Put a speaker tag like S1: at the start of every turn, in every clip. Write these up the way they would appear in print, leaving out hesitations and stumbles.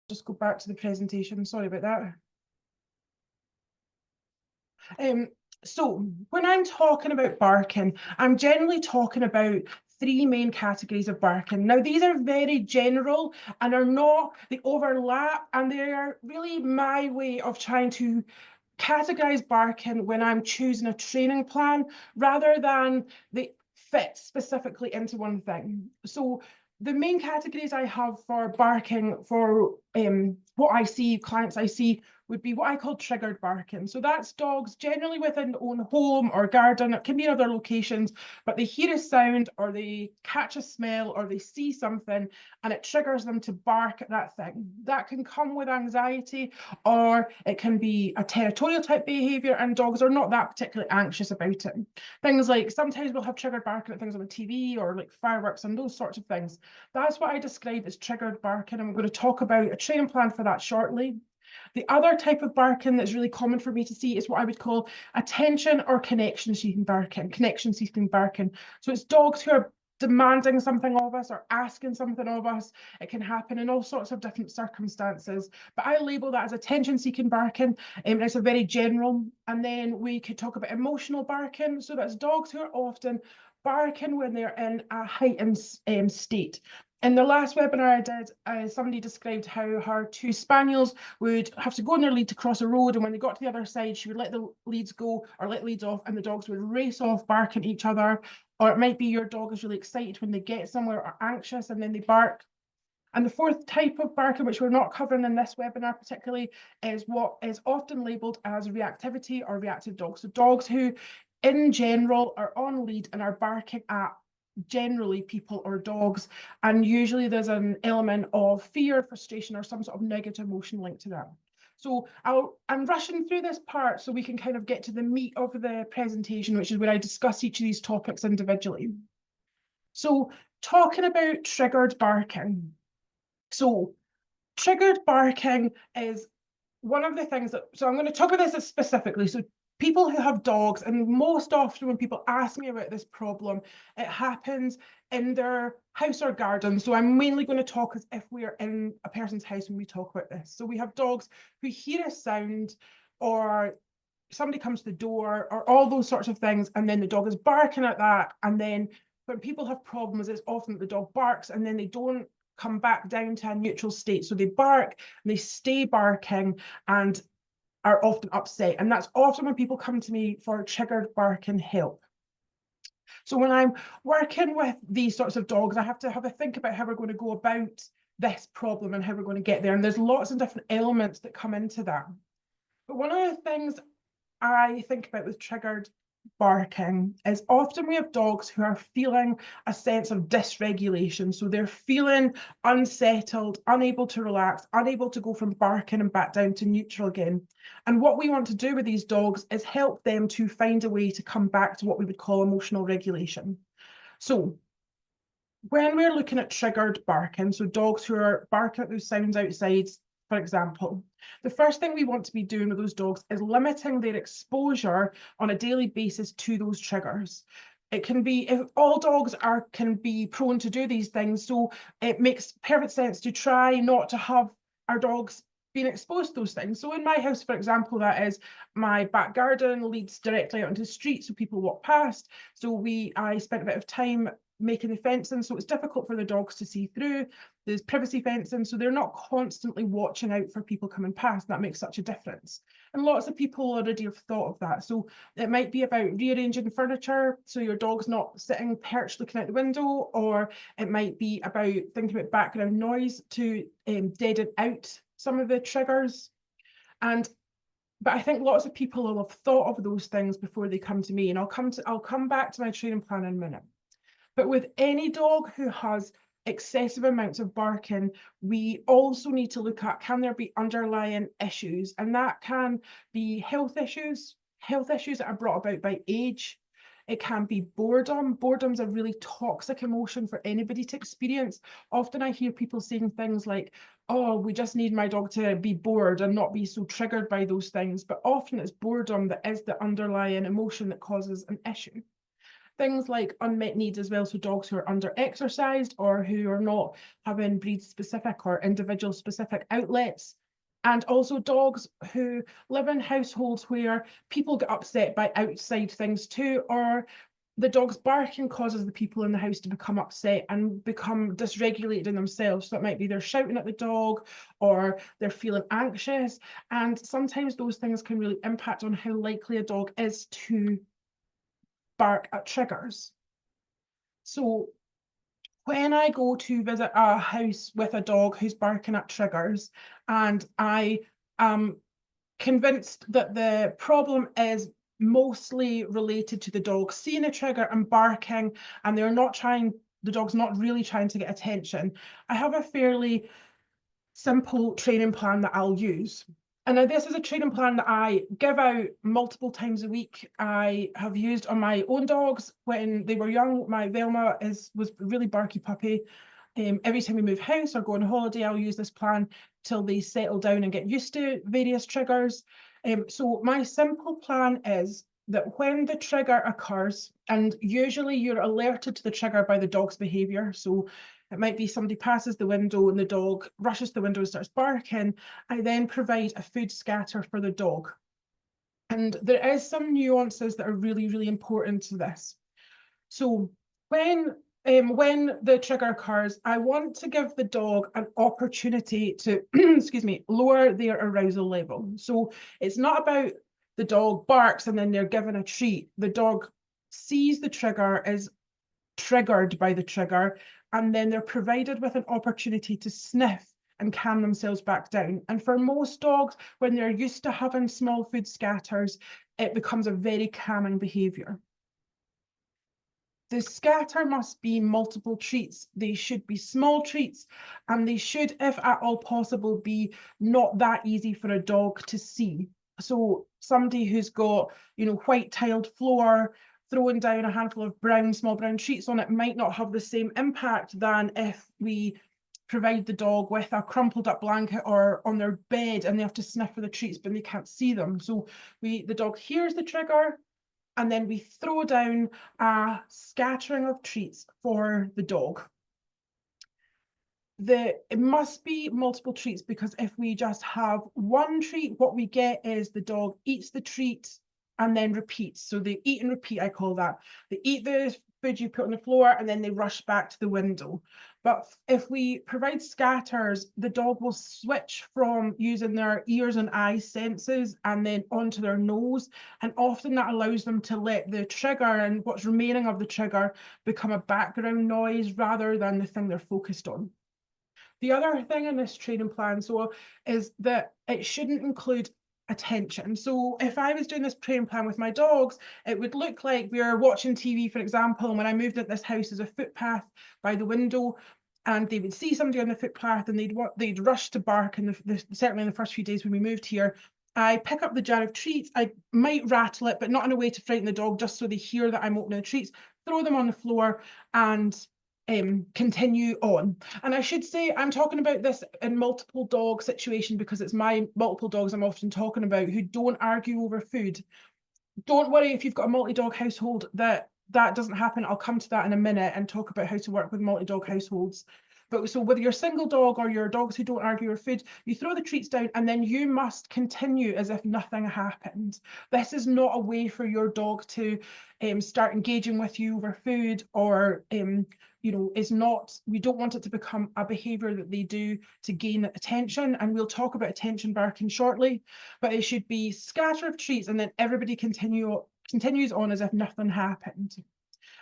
S1: just go back to the presentation. Sorry about that. So when I'm talking about barking, I'm generally talking about three main categories of barking. Now, these are very general and are not, they overlap, and they are really my way of trying to categorize barking when I'm choosing a training plan rather than they fit specifically into one thing. So the main categories I have for barking for what I see, clients I see, would be what I call triggered barking. So that's dogs generally within their own home or garden. It can be in other locations, but they hear a sound or they catch a smell or they see something and it triggers them to bark at that thing. That can come with anxiety, or it can be a territorial type behavior, and dogs are not that particularly anxious about it. Things like sometimes we'll have triggered barking at things on the TV or like fireworks and those sorts of things. That's what I describe as triggered barking. I'm going to talk about a training plan for that shortly. The other type of barking that's really common for me to see is what I would call attention or connection seeking barking. So it's dogs who are demanding something of us or asking something of us. It can happen in all sorts of different circumstances, but I label that as attention seeking barking. It's a very general. And then we could talk about emotional barking. So that's dogs who are often barking when they're in a heightened state. In the last webinar I did, somebody described how her two spaniels would have to go on their lead to cross a road, and when they got to the other side, she would let the leads go or let leads off, and the dogs would race off barking at each other. Or it might be your dog is really excited when they get somewhere or anxious, and then they bark. And the fourth type of barking, which we're not covering in this webinar particularly, is what is often labelled as reactivity or reactive dogs. So dogs who, in general, are on lead and are barking at generally people or dogs, and usually there's an element of fear, frustration, or some sort of negative emotion linked to that. So I'm rushing through this part so we can kind of get to the meat of the presentation, which is where I discuss each of these topics individually. So talking about triggered barking. So triggered barking is one of the things that, so I'm going to talk about this specifically. So people who have dogs, and most often when people ask me about this problem, it happens in their house or garden. So I'm mainly going to talk as if we are in a person's house when we talk about this. So we have dogs who hear a sound, or somebody comes to the door, or all those sorts of things, and then the dog is barking at that. And then when people have problems, it's often that the dog barks and then they don't come back down to a neutral state. So they bark and they stay barking and are often upset. And that's often when people come to me for triggered barking help. So when I'm working with these sorts of dogs, I have to have a think about how we're going to go about this problem and how we're going to get there. And there's lots of different elements that come into that. But one of the things I think about with triggered barking is often we have dogs who are feeling a sense of dysregulation. So they're feeling unsettled, unable to relax, unable to go from barking and back down to neutral again. And what we want to do with these dogs is help them to find a way to come back to what we would call emotional regulation. So when we're looking at triggered barking, so dogs who are barking at those sounds outside, for example, the first thing we want to be doing with those dogs is limiting their exposure on a daily basis to those triggers. It can be, if all dogs can be prone to do these things, so it makes perfect sense to try not to have our dogs being exposed to those things. So in my house, for example, that is my back garden leads directly out into the street, so people walk past. So I spent a bit of time making the fencing, so it's difficult for the dogs to see through. There's privacy fencing, so they're not constantly watching out for people coming past. That makes such a difference. And lots of people already have thought of that. So it might be about rearranging furniture, so your dog's not sitting perched looking out the window, or it might be about thinking about background noise to deaden out some of the triggers. But I think lots of people will have thought of those things before they come to me, and I'll come back to my training plan in a minute. But with any dog who has excessive amounts of barking, we also need to look at, can there be underlying issues? And that can be health issues that are brought about by age. It can be boredom. Boredom's a really toxic emotion for anybody to experience. Often I hear people saying things like, oh, we just need my dog to be bored and not be so triggered by those things. But often it's boredom that is the underlying emotion that causes an issue. things like unmet needs as well. So dogs who are under exercised or who are not having breed specific or individual specific outlets. And also dogs who live in households where people get upset by outside things too, or the dog's barking causes the people in the house to become upset and become dysregulated in themselves. So it might be they're shouting at the dog or they're feeling anxious. And sometimes those things can really impact on how likely a dog is to bark at triggers. So when I go to visit a house with a dog who's barking at triggers, and I am convinced that the problem is mostly related to the dog seeing a trigger and barking, and the dog's not really trying to get attention, I have a fairly simple training plan that I'll use. And now this is a training plan that I give out multiple times a week. I have used on my own dogs when they were young. My Velma was a really barky puppy. Every time we move house or go on holiday, I'll use this plan till they settle down and get used to various triggers. So my simple plan is that when the trigger occurs, and usually you're alerted to the trigger by the dog's behavior. So it might be somebody passes the window and the dog rushes to the window and starts barking. I then provide a food scatter for the dog. And there is some nuances that are really, really important to this. So when the trigger occurs, I want to give the dog an opportunity to, excuse me, lower their arousal level. So it's not about the dog barks and then they're given a treat. The dog sees the trigger, is triggered by the trigger, and then they're provided with an opportunity to sniff and calm themselves back down. And for most dogs, when they're used to having small food scatters, it becomes a very calming behavior. The scatter must be multiple treats. They should be small treats, and they should, if at all possible, be not that easy for a dog to see. So somebody who's got, white tiled floor, throwing down a handful of small brown treats on it might not have the same impact than if we provide the dog with a crumpled up blanket or on their bed and they have to sniff for the treats, but they can't see them. So the dog hears the trigger, and then we throw down a scattering of treats for the dog. It must be multiple treats, because if we just have one treat, what we get is the dog eats the treat and then repeats. So they eat and repeat, I call that. They eat the food you put on the floor and then they rush back to the window. But if we provide scatters, the dog will switch from using their ears and eye senses and then onto their nose. And often that allows them to let the trigger and what's remaining of the trigger become a background noise rather than the thing they're focused on. The other thing in this training plan is that it shouldn't include attention. So if I was doing this training plan with my dogs, it would look like we are watching TV, for example, and when I moved into this house, there's a footpath by the window, and they would see somebody on the footpath and they'd rush to bark. And certainly in the first few days when we moved here, I pick up the jar of treats. I might rattle it, but not in a way to frighten the dog, just so they hear that I'm opening the treats, throw them on the floor, and continue on. And I should say, I'm talking about this in multiple dog situation because it's my multiple dogs I'm often talking about who don't argue over food. Don't worry if you've got a multi-dog household that doesn't happen. I'll come to that in a minute and talk about how to work with multi-dog households. But so whether you're single dog or your dogs who don't argue over food, you throw the treats down and then you must continue as if nothing happened. This is not a way for your dog to start engaging with you over food, or we don't want it to become a behavior that they do to gain attention. And we'll talk about attention barking shortly, but it should be scatter of treats and then everybody continues on as if nothing happened.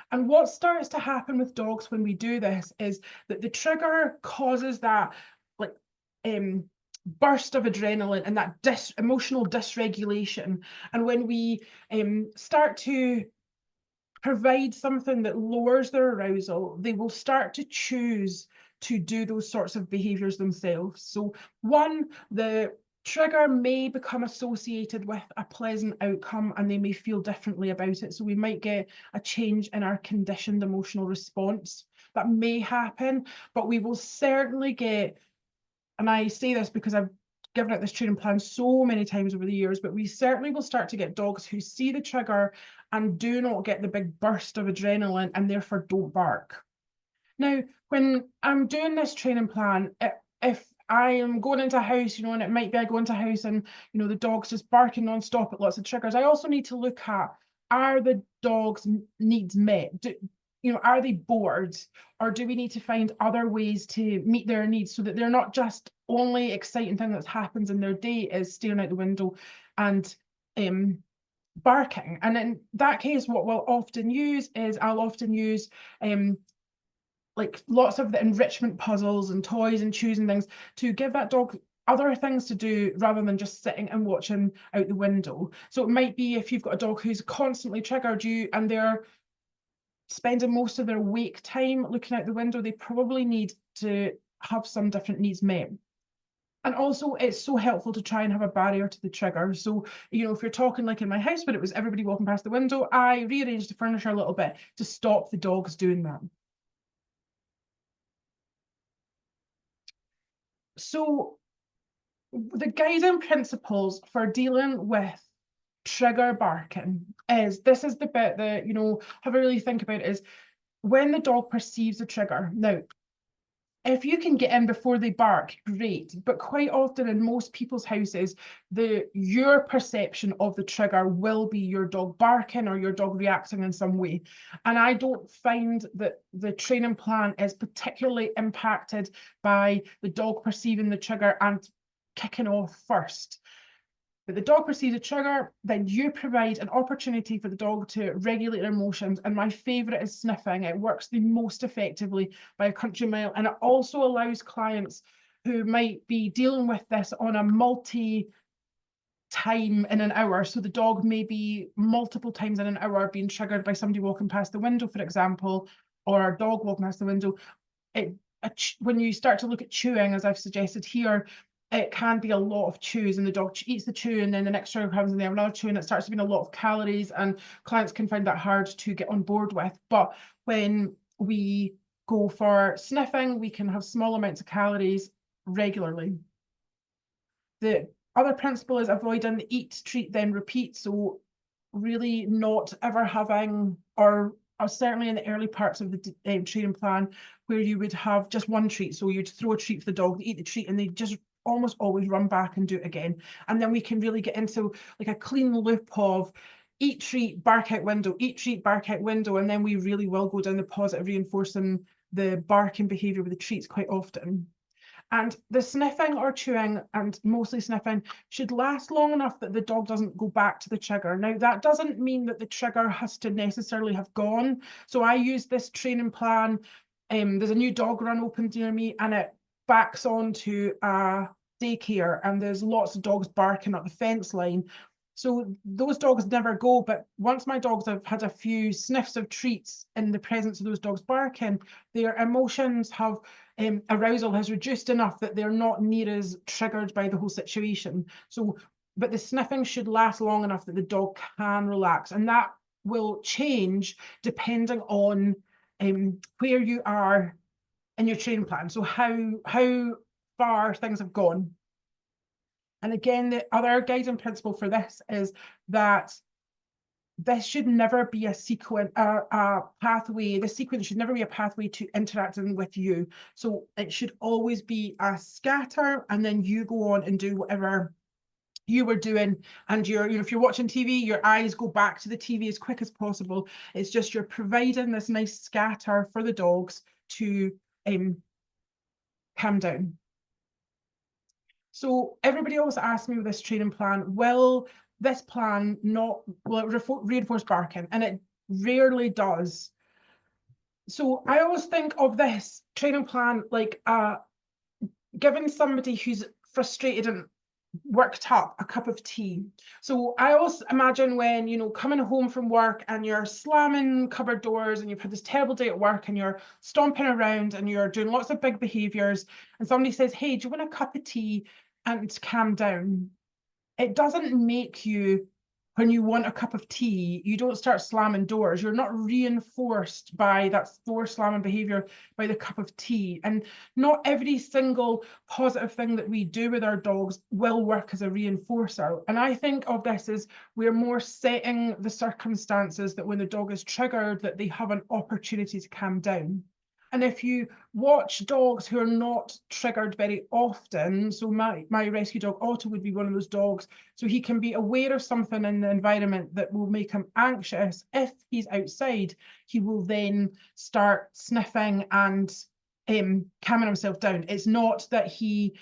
S1: And what starts to happen with dogs when we do this is that the trigger causes that burst of adrenaline and that emotional dysregulation. And when we start to provide something that lowers their arousal, they will start to choose to do those sorts of behaviors themselves. So one, the trigger may become associated with a pleasant outcome and they may feel differently about it. So we might get a change in our conditioned emotional response. That may happen, but we will certainly get, and I say this because I've given out this training plan so many times over the years, but we certainly will start to get dogs who see the trigger and do not get the big burst of adrenaline and therefore don't bark. Now, when I'm doing this training plan, if I am going into a house, and it might be I go into a house and, the dog's just barking nonstop at lots of triggers, I also need to look at, are the dog's needs met? Are they bored? Or do we need to find other ways to meet their needs so that they're not just only exciting thing that happens in their day is staring out the window and barking? And in that case, what we'll often use is I'll often use like lots of the enrichment puzzles and toys and chews and things to give that dog other things to do rather than just sitting and watching out the window. So it might be if you've got a dog who's constantly triggered you and they're spending most of their wake time looking out the window, they probably need to have some different needs met. And also, it's so helpful to try and have a barrier to the trigger. So, if you're talking like in my house, but it was everybody walking past the window, I rearranged the furniture a little bit to stop the dogs doing that. So the guiding principles for dealing with trigger barking is, this is the bit that, have a really think about, is when the dog perceives a trigger. Now, if you can get in before they bark, great. But quite often in most people's houses, your perception of the trigger will be your dog barking or your dog reacting in some way. And I don't find that the training plan is particularly impacted by the dog perceiving the trigger and kicking off first. But the dog perceives a trigger, then you provide an opportunity for the dog to regulate their emotions. And my favourite is sniffing. It works the most effectively by a country mile. And it also allows clients who might be dealing with this on a multi-time in an hour. So the dog may be multiple times in an hour being triggered by somebody walking past the window, for example, or a dog walking past the window. When you start to look at chewing, as I've suggested here, it can be a lot of chews, and the dog eats the chew and then the next trigger comes and they have another chew, and it starts to be a lot of calories, and clients can find that hard to get on board with. But when we go for sniffing, we can have small amounts of calories regularly. The other principle is avoiding the eat, treat, then repeat. So really not ever having, or certainly in the early parts of the training plan, where you would have just one treat. So you'd throw a treat for the dog, they eat the treat, and they just almost always run back and do it again. And then we can really get into like a clean loop of eat, treat, bark out window, eat, treat, bark out window. And then we really will go down the positive, reinforcing the barking behavior with the treats quite often. And the sniffing or chewing, and mostly sniffing, should last long enough that the dog doesn't go back to the trigger. Now, that doesn't mean that the trigger has to necessarily have gone. So I use this training plan. There's a new dog run opened near me, and it backs onto a daycare, and there's lots of dogs barking at the fence line. So those dogs never go, but once my dogs have had a few sniffs of treats in the presence of those dogs barking, their emotions have, arousal has reduced enough that they're not near as triggered by the whole situation. So, but the sniffing should last long enough that the dog can relax, and that will change depending on where you are in your training plan. So how far things have gone. And again, the other guiding principle for this is that this should never be a sequence, a pathway. The sequence should never be a pathway to interacting with you. So it should always be a scatter, and then you go on and do whatever you were doing. And if you're watching TV, your eyes go back to the TV as quick as possible. It's just you're providing this nice scatter for the dogs to calm down. So everybody always asks me with this training plan, will this plan reinforce barking? And it rarely does. So I always think of this training plan like giving somebody who's frustrated and worked up a cup of tea. So I always imagine when, coming home from work and you're slamming cupboard doors and you've had this terrible day at work and you're stomping around and you're doing lots of big behaviors, and somebody says, hey, do you want a cup of tea and calm down? It doesn't make you when you want a cup of tea, you don't start slamming doors. You're not reinforced by that door slamming behavior by the cup of tea. And not every single positive thing that we do with our dogs will work as a reinforcer. And I think of this as we're more setting the circumstances that when the dog is triggered, that they have an opportunity to calm down. And if you watch dogs who are not triggered very often, so my rescue dog Otto would be one of those dogs, so he can be aware of something in the environment that will make him anxious. If he's outside, he will then start sniffing and calming himself down. It's not that he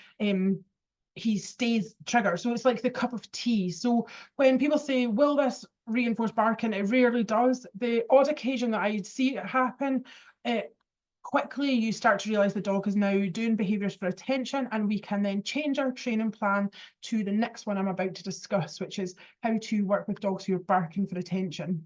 S1: stays triggered. So it's like the cup of tea. So when people say, will this reinforce barking? It rarely does. The odd occasion that I see it happen, quickly you start to realize the dog is now doing behaviors for attention, and we can then change our training plan to the next one I'm about to discuss, which is how to work with dogs who are barking for attention.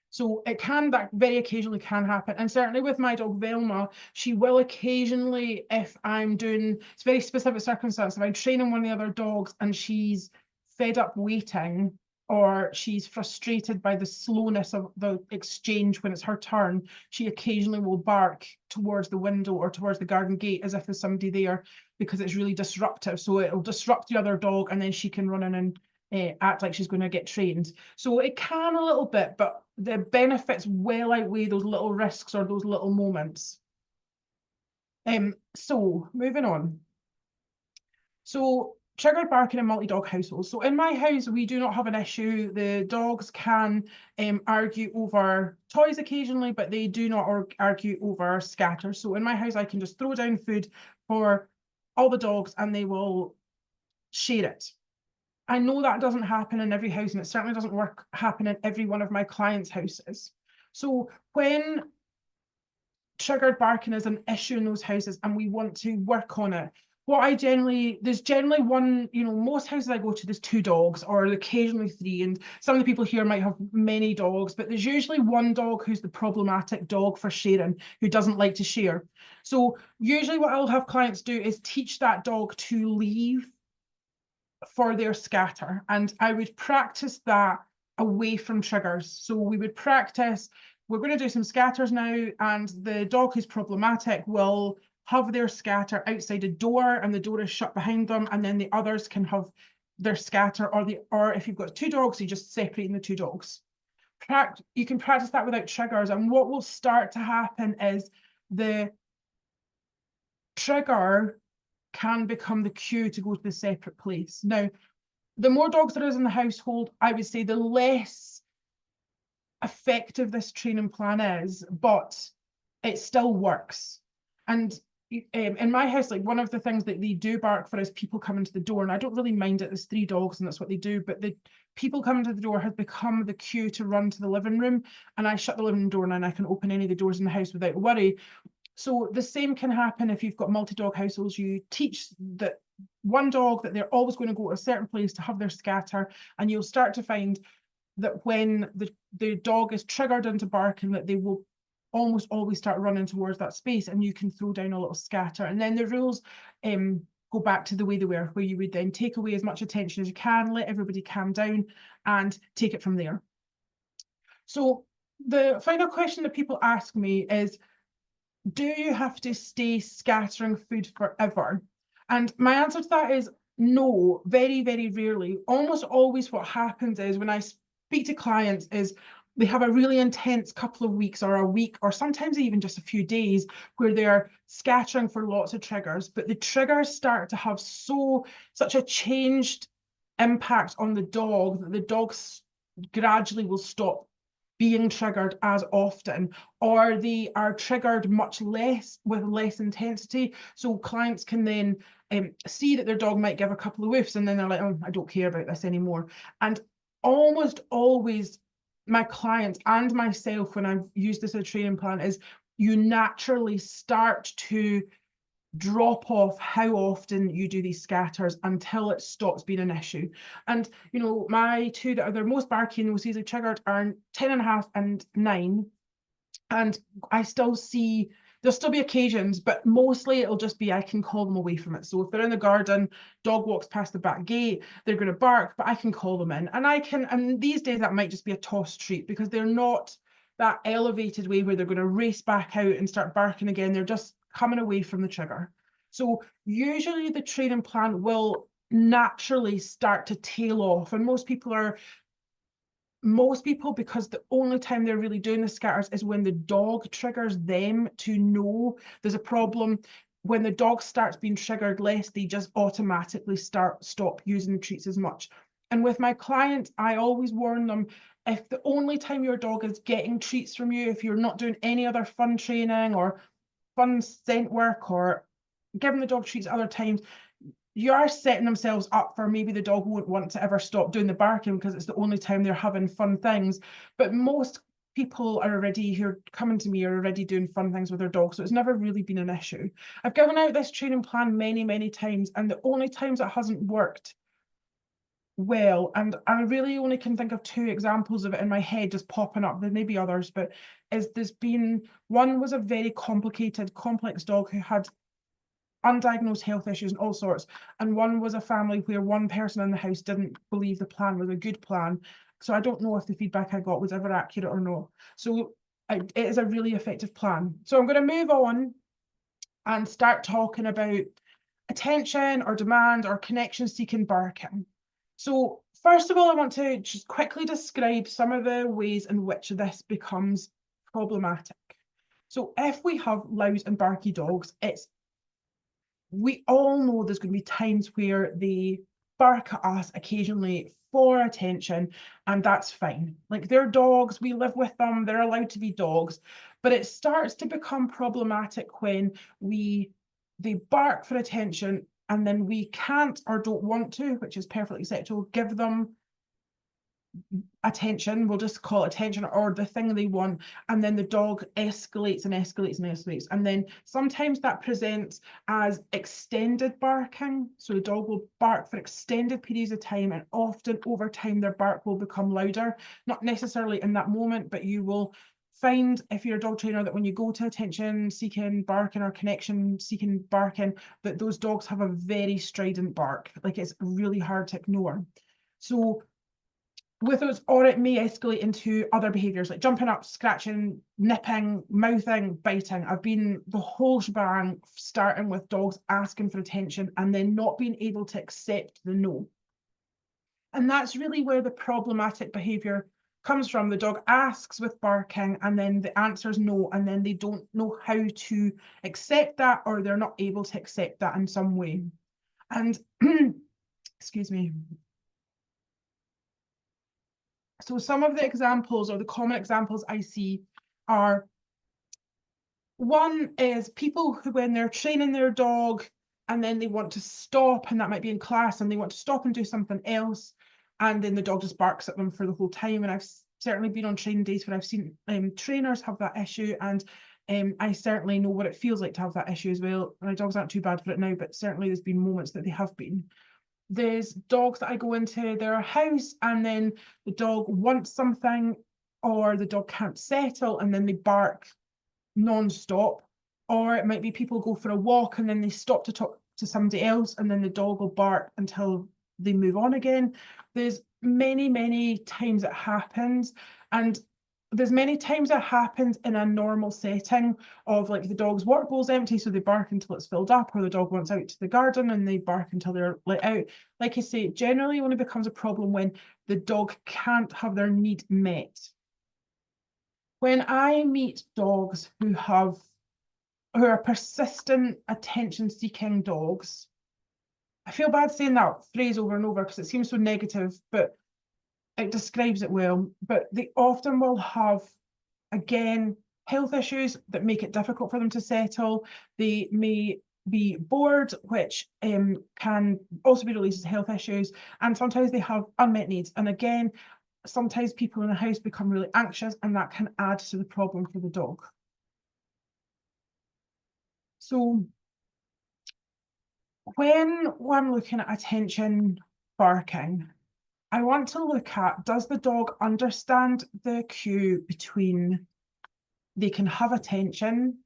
S1: So that very occasionally can happen. And certainly with my dog Velma, she will occasionally, if I'm doing, it's very specific circumstance, if I'm training one of the other dogs and she's fed up waiting, or she's frustrated by the slowness of the exchange when it's her turn, she occasionally will bark towards the window or towards the garden gate as if there's somebody there, because it's really disruptive. So it'll disrupt the other dog, and then she can run in and act like she's going to get trained. So it can a little bit, but the benefits well outweigh those little risks or those little moments. So moving on. So triggered barking in multi-dog households. So in my house, we do not have an issue. The dogs can argue over toys occasionally, but they do not argue over scatter. So in my house, I can just throw down food for all the dogs and they will share it. I know that doesn't happen in every house, and it certainly doesn't happen in every one of my clients' houses. So when triggered barking is an issue in those houses and we want to work on it, there's generally one, most houses I go to, there's 2 dogs or occasionally 3, and some of the people here might have many dogs, but there's usually one dog who's the problematic dog for sharing, who doesn't like to share. So usually what I'll have clients do is teach that dog to leave for their scatter, and I would practice that away from triggers. So we would practice, we're going to do some scatters now, and the dog who's problematic will have their scatter outside a door, and the door is shut behind them, and then the others can have their scatter, or if you've got 2 dogs, you just separating the 2 dogs. You can practice that without triggers, and what will start to happen is the trigger can become the cue to go to the separate place. Now, the more dogs there is in the household, I would say the less effective this training plan is, but it still works. And in my house, like, one of the things that they do bark for is people coming to the door, and I don't really mind it. There's 3 dogs and that's what they do, but the people coming to the door has become the cue to run to the living room, and I shut the living room door and I can open any of the doors in the house without worry. So the same can happen if you've got multi-dog households. You teach that one dog that they're always going to go to a certain place to have their scatter, and you'll start to find that when the dog is triggered into barking, that they will almost always start running towards that space, and you can throw down a little scatter. And then the rules go back to the way they were, where you would then take away as much attention as you can, let everybody calm down, and take it from there. So the final question that people ask me is, do you have to stay scattering food forever? And my answer to that is no, very, very rarely. Almost always what happens is, when I speak to clients, is they have a really intense couple of weeks or a week, or sometimes even just a few days, where they're scattering for lots of triggers, but the triggers start to have such a changed impact on the dog that the dog gradually will stop being triggered as often, or they are triggered much less, with less intensity. So clients can then see that their dog might give a couple of whiffs, and then they're like, oh, I don't care about this anymore. And almost always my clients and myself, when I've used this as a training plan, is you naturally start to drop off how often you do these scatters until it stops being an issue. And my 2 that are the most barky and most easily triggered are 10.5 and 9, and I still see There'll still be occasions, but mostly it'll just be I can call them away from it. So if they're in the garden, dog walks past the back gate, they're going to bark, but I can call them in. And these days that might just be a toss treat because they're not that elevated way where they're going to race back out and start barking again. They're just coming away from the trigger. So usually the training plan will naturally start to tail off. And most people, because the only time they're really doing the scatters is when the dog triggers them to know there's a problem. When the dog starts being triggered less, they just automatically stop using the treats as much. And with my clients, I always warn them, if the only time your dog is getting treats from you, if you're not doing any other fun training or fun scent work or giving the dog treats at other times, you are setting themselves up for maybe the dog won't want to ever stop doing the barking because it's the only time they're having fun things. But most people are already, who are coming to me, are already doing fun things with their dog, so it's never really been an issue. I've given out this training plan many times, and the only times it hasn't worked well, and I really only can think of 2 examples of it in my head just popping up, there may be others, but there's been, one was a very complicated, complex dog who had undiagnosed health issues and all sorts, and one was a family where one person in the house didn't believe the plan was a good plan. So I don't know if the feedback I got was ever accurate or not. So it is a really effective plan. So I'm going to move on and start talking about attention or demand or connection seeking barking. So first of all, I want to just quickly describe some of the ways in which this becomes problematic. So if we have loud and barky dogs, we all know there's going to be times where they bark at us occasionally for attention, and that's fine. Like, they're dogs, we live with them, they're allowed to be dogs. But it starts to become problematic when they bark for attention and then we can't or don't want to, which is perfectly acceptable, give them attention, we'll just call it attention, or the thing they want, and then the dog escalates and escalates and escalates. And then sometimes that presents as extended barking, so the dog will bark for extended periods of time, and often over time their bark will become louder, not necessarily in that moment, but you will find, if you're a dog trainer, that when you go to attention seeking barking or connection seeking barking, that those dogs have a very strident bark, like it's really hard to ignore. So with those, or it may escalate into other behaviours like jumping up, scratching, nipping, mouthing, biting. I've been the whole shebang, starting with dogs asking for attention and then not being able to accept the no. And that's really where the problematic behaviour comes from. The dog asks with barking and then the answer is no, and then they don't know how to accept that, or they're not able to accept that in some way. And excuse me. So some of the examples, or the common examples I see, are, one is people who, when they're training their dog and then they want to stop, and that might be in class, and they want to stop and do something else, and then the dog just barks at them for the whole time. And I've certainly been on training days where I've seen trainers have that issue, and I certainly know what it feels like to have that issue as well. My dogs aren't too bad for it now, but certainly there's been moments that they have been. There's dogs that I go into their house and then the dog wants something, or the dog can't settle, and then they bark non-stop. Or it might be people go for a walk and then they stop to talk to somebody else, and then the dog will bark until they move on again. There's many times it happens, and there's many times it happens in a normal setting of, like, the dog's water bowl's empty, so they bark until it's filled up, or the dog wants out to the garden and they bark until they're let out. Like I say, generally only becomes a problem when the dog can't have their need met. When I meet dogs who are persistent attention-seeking dogs, I feel bad saying that phrase over and over because it seems so negative, but it describes it well. But they often will have, again, health issues that make it difficult for them to settle. They may be bored, which can also be related to health issues, and sometimes they have unmet needs. And again, sometimes people in the house become really anxious, and that can add to the problem for the dog. So when I'm looking at attention barking, I want to look at, does the dog understand the cue between they can have attention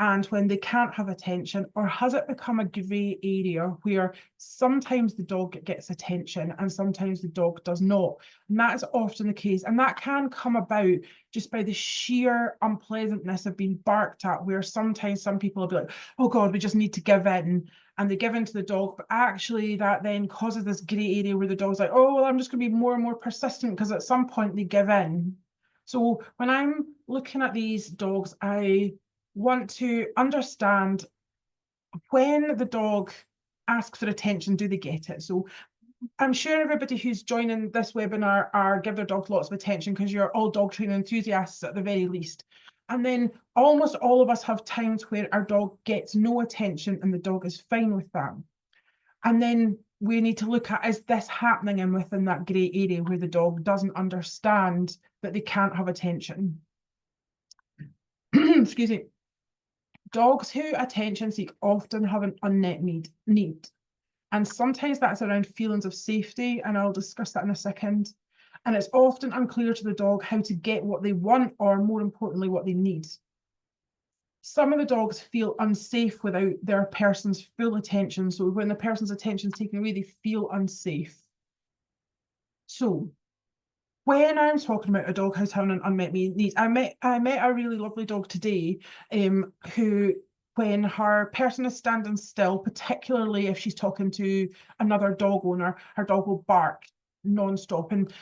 S1: and when they can't have attention, or has it become a grey area where sometimes the dog gets attention and sometimes the dog does not? And that is often the case, and that can come about just by the sheer unpleasantness of being barked at, where sometimes some people will be like, oh God, we just need to give in, and they give in to the dog, but actually that then causes this grey area where the dog's like, oh, well, I'm just going to be more and more persistent, because at some point they give in. So when I'm looking at these dogs, I want to understand, when the dog asks for attention, do they get it? So I'm sure everybody who's joining this webinar are give their dogs lots of attention, because you're all dog training enthusiasts at the very least. And then almost all of us have times where our dog gets no attention and the dog is fine with that. And then we need to look at, is this happening in within that grey area where the dog doesn't understand that they can't have attention? Excuse me. Dogs who attention seek often have an unmet need. And sometimes that's around feelings of safety, and I'll discuss that in a second. And it's often unclear to the dog how to get what they want, or more importantly, what they need. Some of the dogs feel unsafe without their person's full attention. So when the person's attention is taken away, they feel unsafe. So when I'm talking about a dog who's having an unmet need, I met a really lovely dog today, who, when her person is standing still, particularly if she's talking to another dog owner, her dog will bark non-stop. And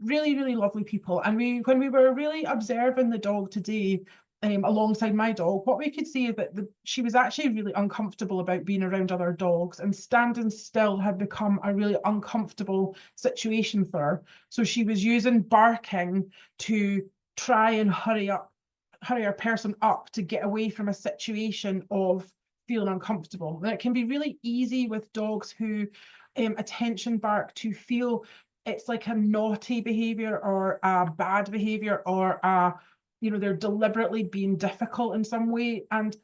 S1: really, really lovely people. And when we were really observing the dog today, alongside my dog, what we could see is that she was actually really uncomfortable about being around other dogs, and standing still had become a really uncomfortable situation for her. So she was using barking to try and hurry her person up to get away from a situation of feeling uncomfortable. And it can be really easy with dogs who attention bark to feel it's like a naughty behavior or a bad behavior, or they're deliberately being difficult in some way, and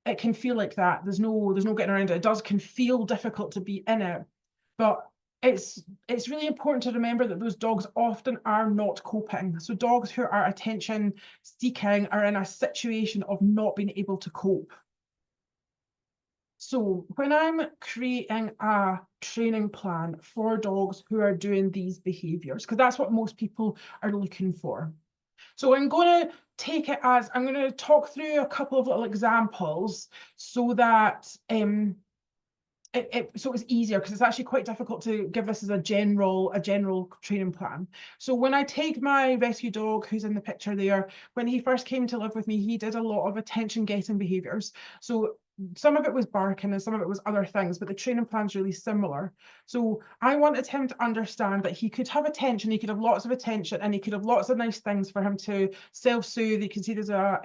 S1: it can feel like that. There's no getting around it. It can feel difficult to be in it, but it's really important to remember that those dogs often are not coping. So dogs who are attention seeking are in a situation of not being able to cope. So when I'm creating a training plan for dogs who are doing these behaviors, because that's what most people are looking for. So I'm going to take it as, I'm going to talk through a couple of little examples so that so it's easier, because it's actually quite difficult to give this as a general training plan. So when I take my rescue dog, who's in the picture there, when he first came to live with me, he did a lot of attention getting behaviors. So some of it was barking and some of it was other things, but the training plan's really similar. So I wanted him to understand that he could have attention, he could have lots of attention, and he could have lots of nice things for him to self-soothe. You can see there's a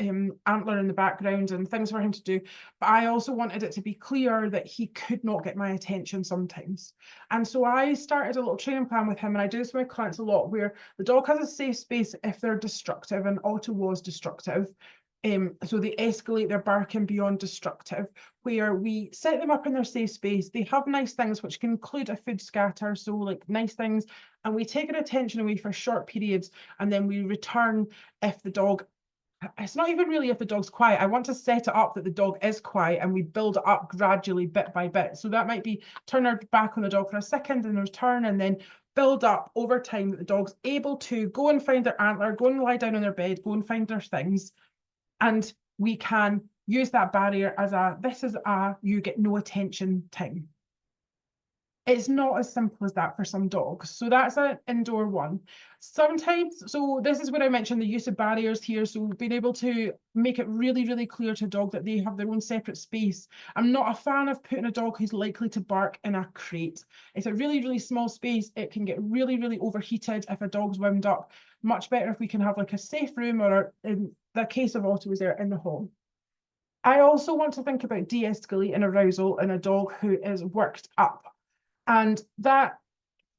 S1: antler in the background and things for him to do. But I also wanted it to be clear that he could not get my attention sometimes. And so I started a little training plan with him, and I do this with my clients a lot, where the dog has a safe space if they're destructive, and Otto was destructive. So they escalate their barking beyond destructive, where we set them up in their safe space. They have nice things, which can include a food scatter, so like nice things, and we take their attention away for short periods, and then we return if the dog, it's not even really if the dog's quiet. I want to set it up that the dog is quiet, and we build it up gradually bit by bit. So that might be turn our back on the dog for a second and return, and then build up over time that the dog's able to go and find their antler, go and lie down on their bed, go and find their things. And we can use that barrier as this is you get no attention time. It's not as simple as that for some dogs. So that's an indoor one. Sometimes, so this is where I mentioned the use of barriers here. So being able to make it really, really clear to a dog that they have their own separate space. I'm not a fan of putting a dog who's likely to bark in a crate. It's a really, really small space. It can get really, really overheated if a dog's wound up. Much better if we can have like a safe room, or in the case of Otto was there, in the hall. I also want to think about de-escalating arousal in a dog who is worked up. And that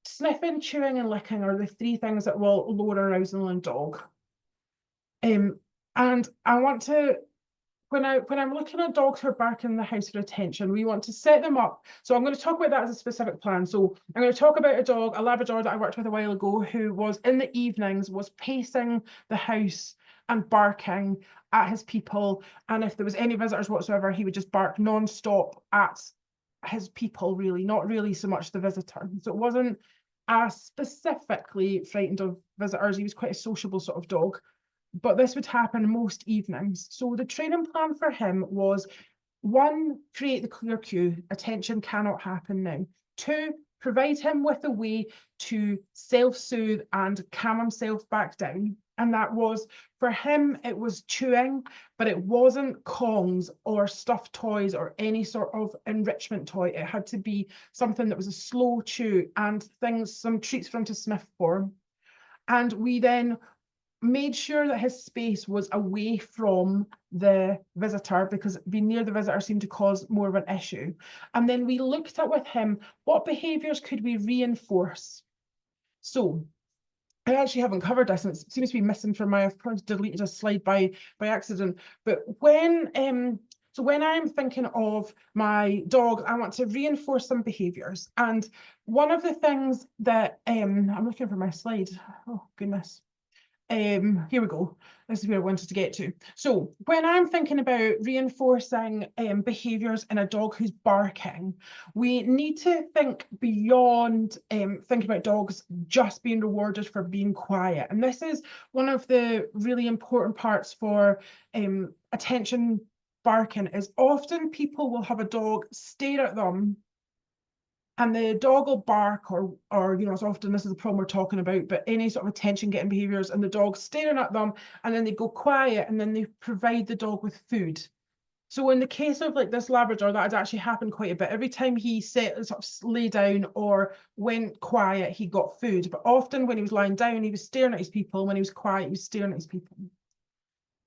S1: sniffing, chewing, and licking are the three things that will lower arousal in a dog. And I want to, when I'm looking at dogs who are barking in the house for attention, we want to set them up. So I'm going to talk about that as a specific plan. So I'm going to talk about a dog, a Labrador that I worked with a while ago, who was in the evenings, was pacing the house and barking at his people. And if there was any visitors whatsoever, he would just bark non-stop at his people, really, not really so much the visitor. So it wasn't as specifically frightened of visitors. He was quite a sociable sort of dog, but this would happen most evenings. So the training plan for him was: 1, create the clear cue, attention cannot happen now. 2, provide him with a way to self-soothe and calm himself back down. And that was, for him, it was chewing, but it wasn't Kongs or stuffed toys or any sort of enrichment toy. It had to be something that was a slow chew and things, some treats for him to sniff for. And we then made sure that his space was away from the visitor, because being near the visitor seemed to cause more of an issue. And then we looked at with him, what behaviours could we reinforce? So I actually haven't covered this, and it seems to be missing from my, I've probably deleted a slide by accident. But when so when I'm thinking of my dog, I want to reinforce some behaviours. And one of the things that I'm looking for my slide. Oh goodness. Here we go. This is where I wanted to get to. So when I'm thinking about reinforcing behaviours in a dog who's barking, we need to think beyond thinking about dogs just being rewarded for being quiet. And this is one of the really important parts for attention barking, is often people will have a dog stare at them and the dog will bark, or you know, it's often, this is the problem we're talking about, but any sort of attention getting behaviours, and the dog's staring at them, and then they go quiet, and then they provide the dog with food. So in the case of like this Labrador, that had actually happened quite a bit. Every time he sort of lay down or went quiet, he got food. But often when he was lying down, he was staring at his people. When he was quiet, he was staring at his people.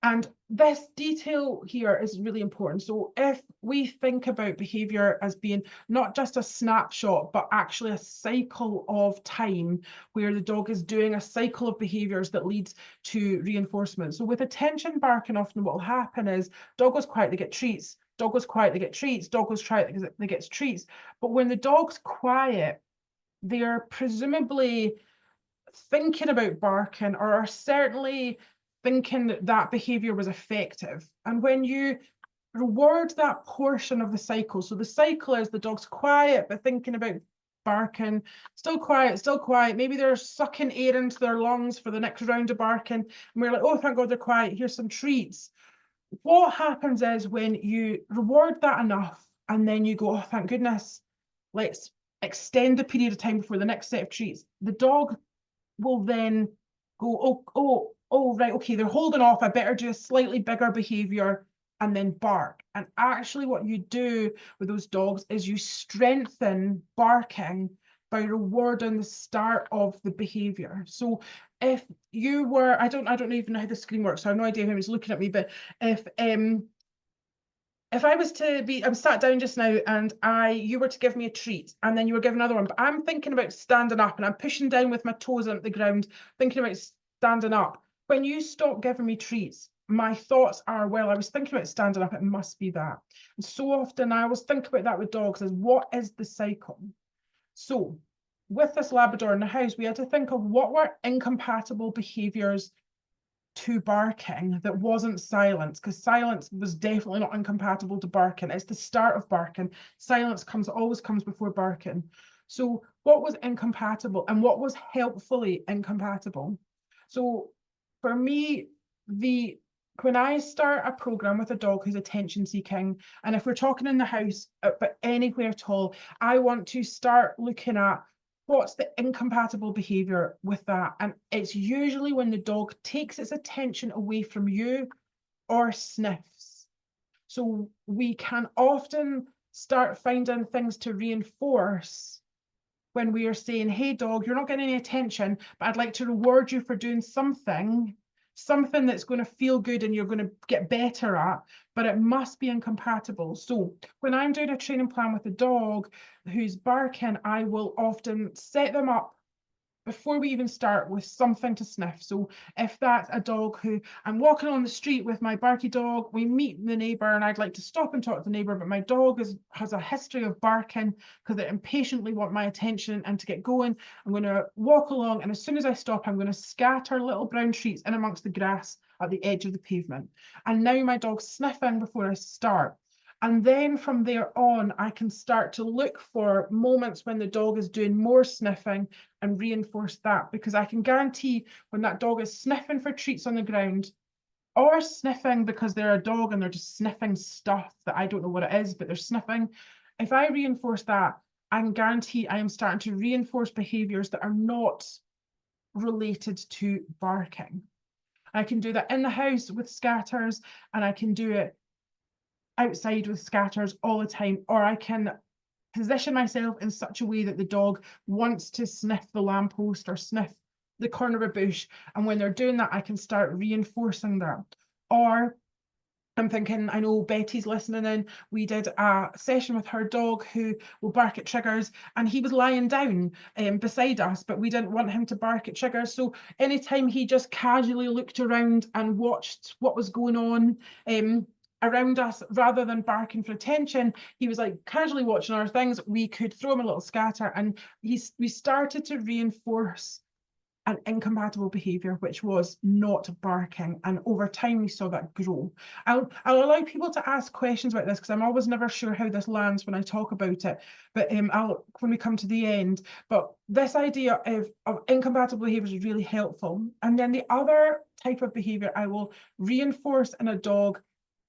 S1: And this detail here is really important. So if we think about behaviour as being not just a snapshot, but actually a cycle of time where the dog is doing a cycle of behaviours that leads to reinforcement. So with attention barking, often what will happen is dog goes quiet, they get treats. Dog goes quiet, they get treats. Dog goes quiet, they get treats. But when the dog's quiet, they're presumably thinking about barking, or are certainly thinking that that behaviour was effective. And when you reward that portion of the cycle, so the cycle is the dog's quiet but thinking about barking, still quiet, maybe they're sucking air into their lungs for the next round of barking, and we're like, oh, thank God they're quiet, here's some treats. What happens is when you reward that enough, and then you go, oh, thank goodness, let's extend the period of time before the next set of treats, the dog will then go, oh, right, okay, they're holding off, I better do a slightly bigger behaviour, and then bark. And actually what you do with those dogs is you strengthen barking by rewarding the start of the behaviour. So if you were, I don't even know how the screen works, so I have no idea who was looking at me, but if I was to be, I'm sat down just now, and you were to give me a treat, and then you were given another one, but I'm thinking about standing up, and I'm pushing down with my toes on the ground, thinking about standing up. When you stop giving me treats, my thoughts are, well, I was thinking about standing up, it must be that. And so often I always think about that with dogs, as what is the cycle? So with this Labrador in the house, we had to think of what were incompatible behaviours to barking that wasn't silence, because silence was definitely not incompatible to barking. It's the start of barking. Silence always comes before barking. So what was incompatible and what was helpfully incompatible? So for me, when I start a program with a dog who's attention seeking, and if we're talking in the house, but anywhere at all, I want to start looking at what's the incompatible behaviour with that. And it's usually when the dog takes its attention away from you or sniffs. So we can often start finding things to reinforce when we are saying, hey dog, you're not getting any attention, but I'd like to reward you for doing something that's going to feel good and you're going to get better at, but it must be incompatible. So when I'm doing a training plan with a dog who's barking, I will often set them up before we even start with something to sniff. So if that's a dog who I'm walking on the street with my barky dog, we meet the neighbour and I'd like to stop and talk to the neighbour, but my dog has a history of barking because they impatiently want my attention and to get going, I'm going to walk along, and as soon as I stop, I'm going to scatter little brown treats in amongst the grass at the edge of the pavement. And now my dog's sniffing before I start. And then from there on, I can start to look for moments when the dog is doing more sniffing and reinforce that, because I can guarantee when that dog is sniffing for treats on the ground, or sniffing because they're a dog and they're just sniffing stuff that I don't know what it is, but they're sniffing. If I reinforce that, I can guarantee I am starting to reinforce behaviors that are not related to barking. I can do that in the house with scatters, and I can do it outside with scatters all the time, or I can position myself in such a way that the dog wants to sniff the lamppost or sniff the corner of a bush. And when they're doing that, I can start reinforcing that. Or I'm thinking, I know Betty's listening in, we did a session with her dog who will bark at triggers, and he was lying down beside us, but we didn't want him to bark at triggers. So anytime he just casually looked around and watched what was going on around us, rather than barking for attention, he was like casually watching our things, we could throw him a little scatter, and we started to reinforce an incompatible behavior, which was not barking. And over time, we saw that grow. I'll allow people to ask questions about this, because I'm always never sure how this lands when I talk about it. But when we come to the end. But this idea of incompatible behaviors is really helpful. And then the other type of behavior I will reinforce in a dog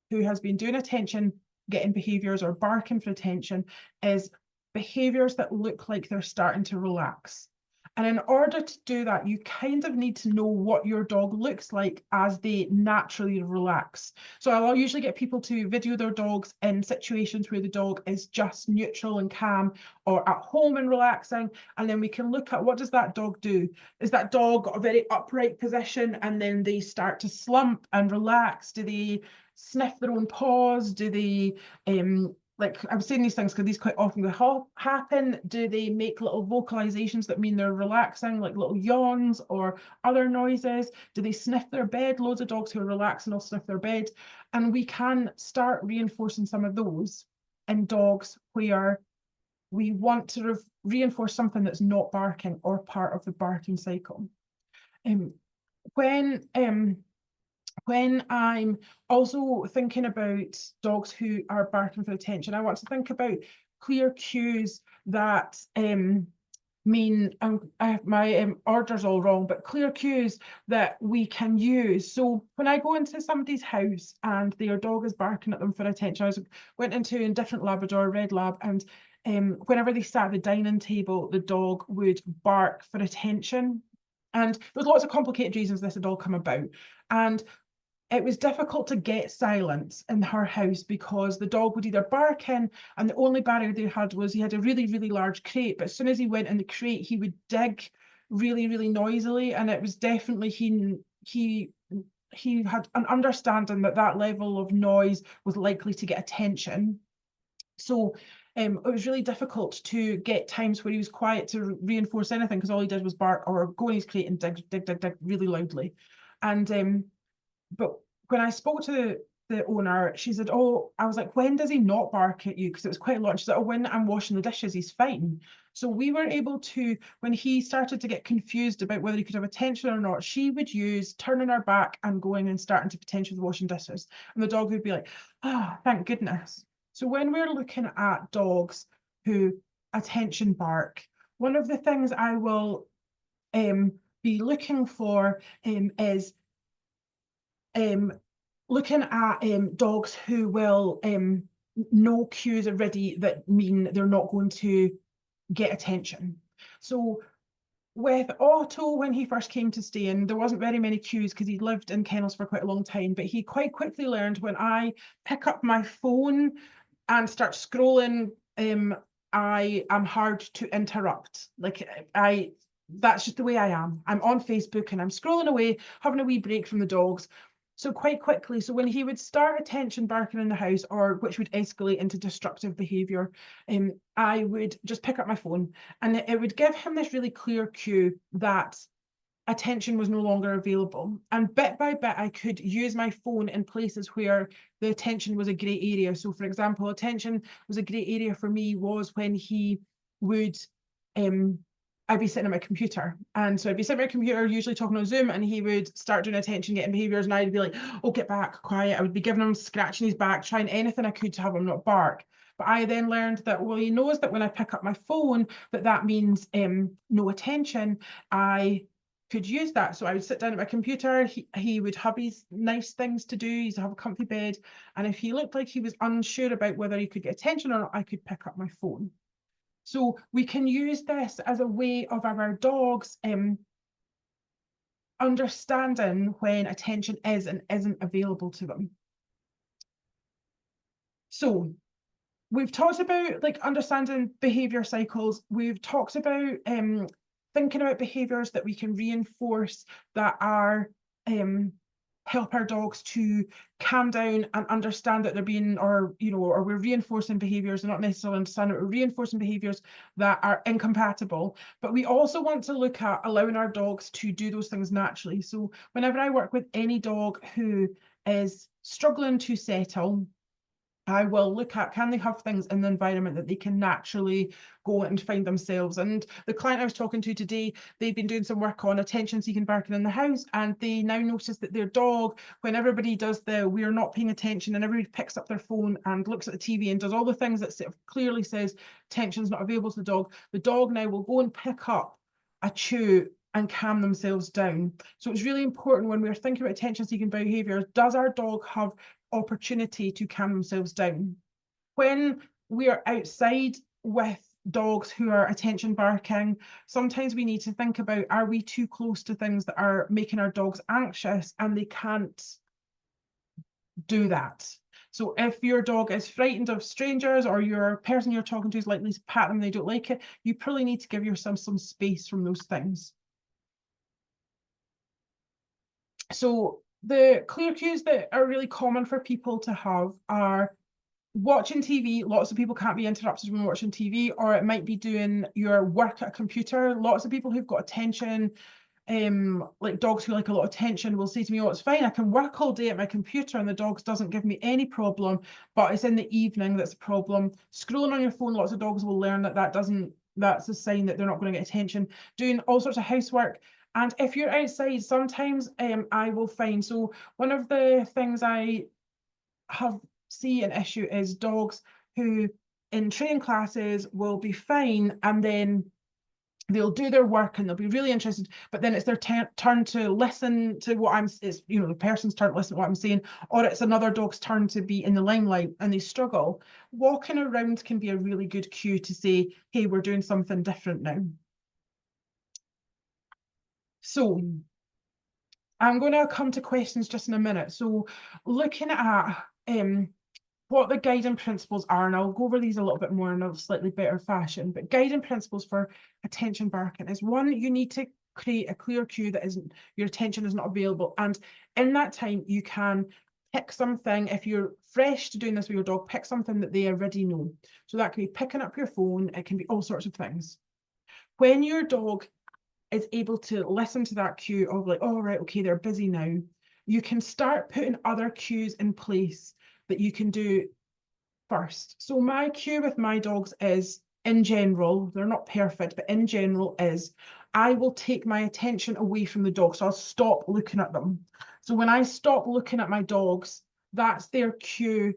S1: who has been doing attention getting behaviors or barking for attention is behaviors that look like they're starting to relax. And in order to do that, you kind of need to know what your dog looks like as they naturally relax. So I'll usually get people to video their dogs in situations where the dog is just neutral and calm, or at home and relaxing. And then we can look at, what does that dog do? Is that dog got a very upright position and then they start to slump and relax? Do they sniff their own paws? Do they like, I'm saying these things because these quite often happen. Do they make little vocalizations that mean they're relaxing, like little yawns or other noises? Do they sniff their bed? Loads of dogs who are relaxing will sniff their bed. And we can start reinforcing some of those in dogs where we want to reinforce something that's not barking or part of the barking cycle. When I'm also thinking about dogs who are barking for attention, I want to think about clear cues that mean, my order's all wrong, but clear cues that we can use. So when I go into somebody's house and their dog is barking at them for attention, I went into a different Labrador, Red Lab, and whenever they sat at the dining table, the dog would bark for attention. And there's lots of complicated reasons this had all come about. And it was difficult to get silence in her house because the dog would either bark in, and the only barrier they had was he had a really, really large crate, but as soon as he went in the crate, he would dig really, really noisily. And it was definitely, he had an understanding that that level of noise was likely to get attention. So it was really difficult to get times where he was quiet to reinforce anything, because all he did was bark or go in his crate and dig really loudly. And but when I spoke to the owner, she said, oh, I was like, when does he not bark at you? Because it was quite a lot. She said, oh, when I'm washing the dishes, he's fine. So we were able to, when he started to get confused about whether he could have attention or not, she would use turning her back and going and starting to potentially washing dishes. And the dog would be like, ah, oh, thank goodness. So when we're looking at dogs who attention bark, one of the things I will be looking for is looking at dogs who will know cues already that mean they're not going to get attention. So with Otto, when he first came to stay in, there wasn't very many cues because he'd lived in kennels for quite a long time, but he quite quickly learned when I pick up my phone and start scrolling, I am hard to interrupt. Like that's just the way I am. I'm on Facebook and I'm scrolling away, having a wee break from the dogs. So quite quickly, so when he would start attention barking in the house, or which would escalate into destructive behavior, I would just pick up my phone, and it would give him this really clear cue that attention was no longer available. And bit by bit, I could use my phone in places where the attention was a grey area. So for example, attention was a grey area for me was when he would I'd be sitting at my computer. And so I'd be sitting at my computer, usually talking on Zoom, and he would start doing attention getting behaviors, and I'd be like, oh, get back, quiet. I would be giving him, scratching his back, trying anything I could to have him not bark. But I then learned that, well, he knows that when I pick up my phone, that means no attention. I could use that. So I would sit down at my computer, he would have his nice things to do, he'd have a comfy bed, and if he looked like he was unsure about whether he could get attention or not, I could pick up my phone. So we can use this as a way of our dogs understanding when attention is and isn't available to them. So we've talked about like understanding behavior cycles. We've talked about thinking about behaviors that we can reinforce that are help our dogs to calm down and understand that they're being, or we're reinforcing behaviors and not necessarily understanding it, we're reinforcing behaviors that are incompatible. But we also want to look at allowing our dogs to do those things naturally. So whenever I work with any dog who is struggling to settle, I will look at, can they have things in the environment that they can naturally go and find themselves? And the client I was talking to today, they've been doing some work on attention-seeking barking in the house, and they now notice that their dog, when everybody does the we're not paying attention and everybody picks up their phone and looks at the TV and does all the things that sort of clearly says attention's not available to the dog now will go and pick up a chew and calm themselves down. So it's really important when we're thinking about attention-seeking behaviours, does our dog have opportunity to calm themselves down? When we are outside with dogs who are attention barking, sometimes we need to think about, are we too close to things that are making our dogs anxious and they can't do that? So if your dog is frightened of strangers, or your person you're talking to is likely to pat them and they don't like it, you probably need to give yourself some space from those things. So the clear cues that are really common for people to have are watching TV. Lots of people can't be interrupted when watching TV, or it might be doing your work at a computer. Lots of people who've got attention, like dogs who like a lot of attention, will say to me, oh, it's fine, I can work all day at my computer and the dogs doesn't give me any problem, but it's in the evening that's a problem. Scrolling on your phone, lots of dogs will learn that's a sign that they're not going to get attention. Doing all sorts of housework. And if you're outside, sometimes I will find, so one of the things I see an issue is dogs who in training classes will be fine, and then they'll do their work and they'll be really interested, but then it's their turn to listen to what the person's turn to listen to what I'm saying, or it's another dog's turn to be in the limelight and they struggle. Walking around can be a really good cue to say, hey, we're doing something different now. So I'm going to come to questions just in a minute. So looking at what the guiding principles are, and I'll go over these a little bit more in a slightly better fashion, but guiding principles for attention barking is, one, you need to create a clear cue that your attention is not available. And in that time, you can pick something. If you're fresh to doing this with your dog, pick something that they already know. So that can be picking up your phone, it can be all sorts of things. When your dog is able to listen to that cue of like, oh, right, okay, they're busy now, you can start putting other cues in place that you can do first. So my cue with my dogs is, in general, they're not perfect, but in general is, I will take my attention away from the dog. So I'll stop looking at them. So when I stop looking at my dogs, that's their cue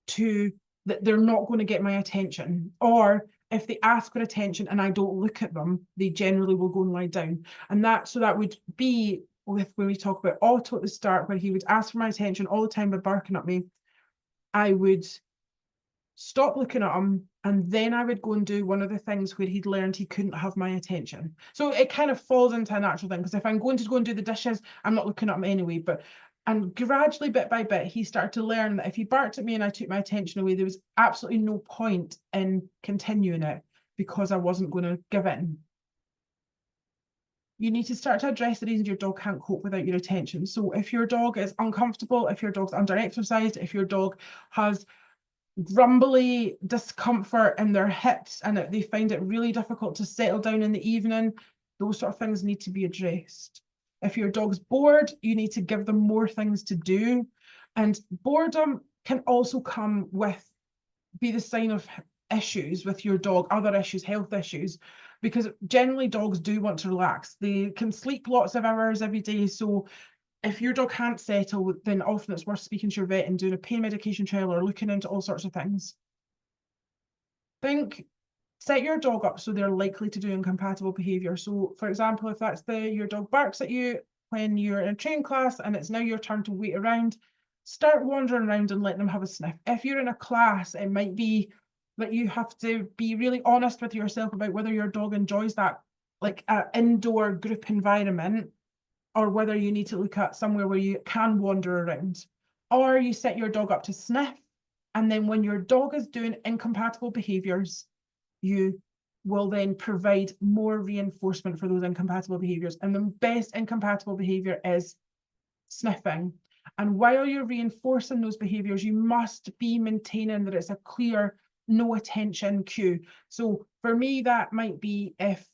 S1: to that they're not going to get my attention. Or if they ask for attention and I don't look at them, they generally will go and lie down. And that would be with when we talk about Otto at the start, where he would ask for my attention all the time by barking at me. I would stop looking at him, and then I would go and do one of the things where he'd learned he couldn't have my attention. So it kind of falls into a natural thing, because if I'm going to go and do the dishes, I'm not looking at him anyway. And gradually, bit by bit, he started to learn that if he barked at me and I took my attention away, there was absolutely no point in continuing it, because I wasn't going to give in. You need to start to address the reasons your dog can't cope without your attention. So if your dog is uncomfortable, if your dog's under-exercised, if your dog has grumbly discomfort in their hips and that they find it really difficult to settle down in the evening, those sort of things need to be addressed. If your dog's bored, you need to give them more things to do. And boredom can also be the sign of issues with your dog, other issues, health issues. because generally dogs do want to relax. They can sleep lots of hours every day. So if your dog can't settle, then often it's worth speaking to your vet and doing a pain medication trial or looking into all sorts of things. Set your dog up so they're likely to do incompatible behavior. So for example, if that's your dog barks at you when you're in a training class and it's now your turn to wait around, start wandering around and let them have a sniff. If you're in a class, it might be that you have to be really honest with yourself about whether your dog enjoys that, like an indoor group environment, or whether you need to look at somewhere where you can wander around. Or you set your dog up to sniff, and then when your dog is doing incompatible behaviors, you will then provide more reinforcement for those incompatible behaviors. And the best incompatible behavior is sniffing. And while you're reinforcing those behaviors, you must be maintaining that it's a clear no attention cue. So for me, that might be if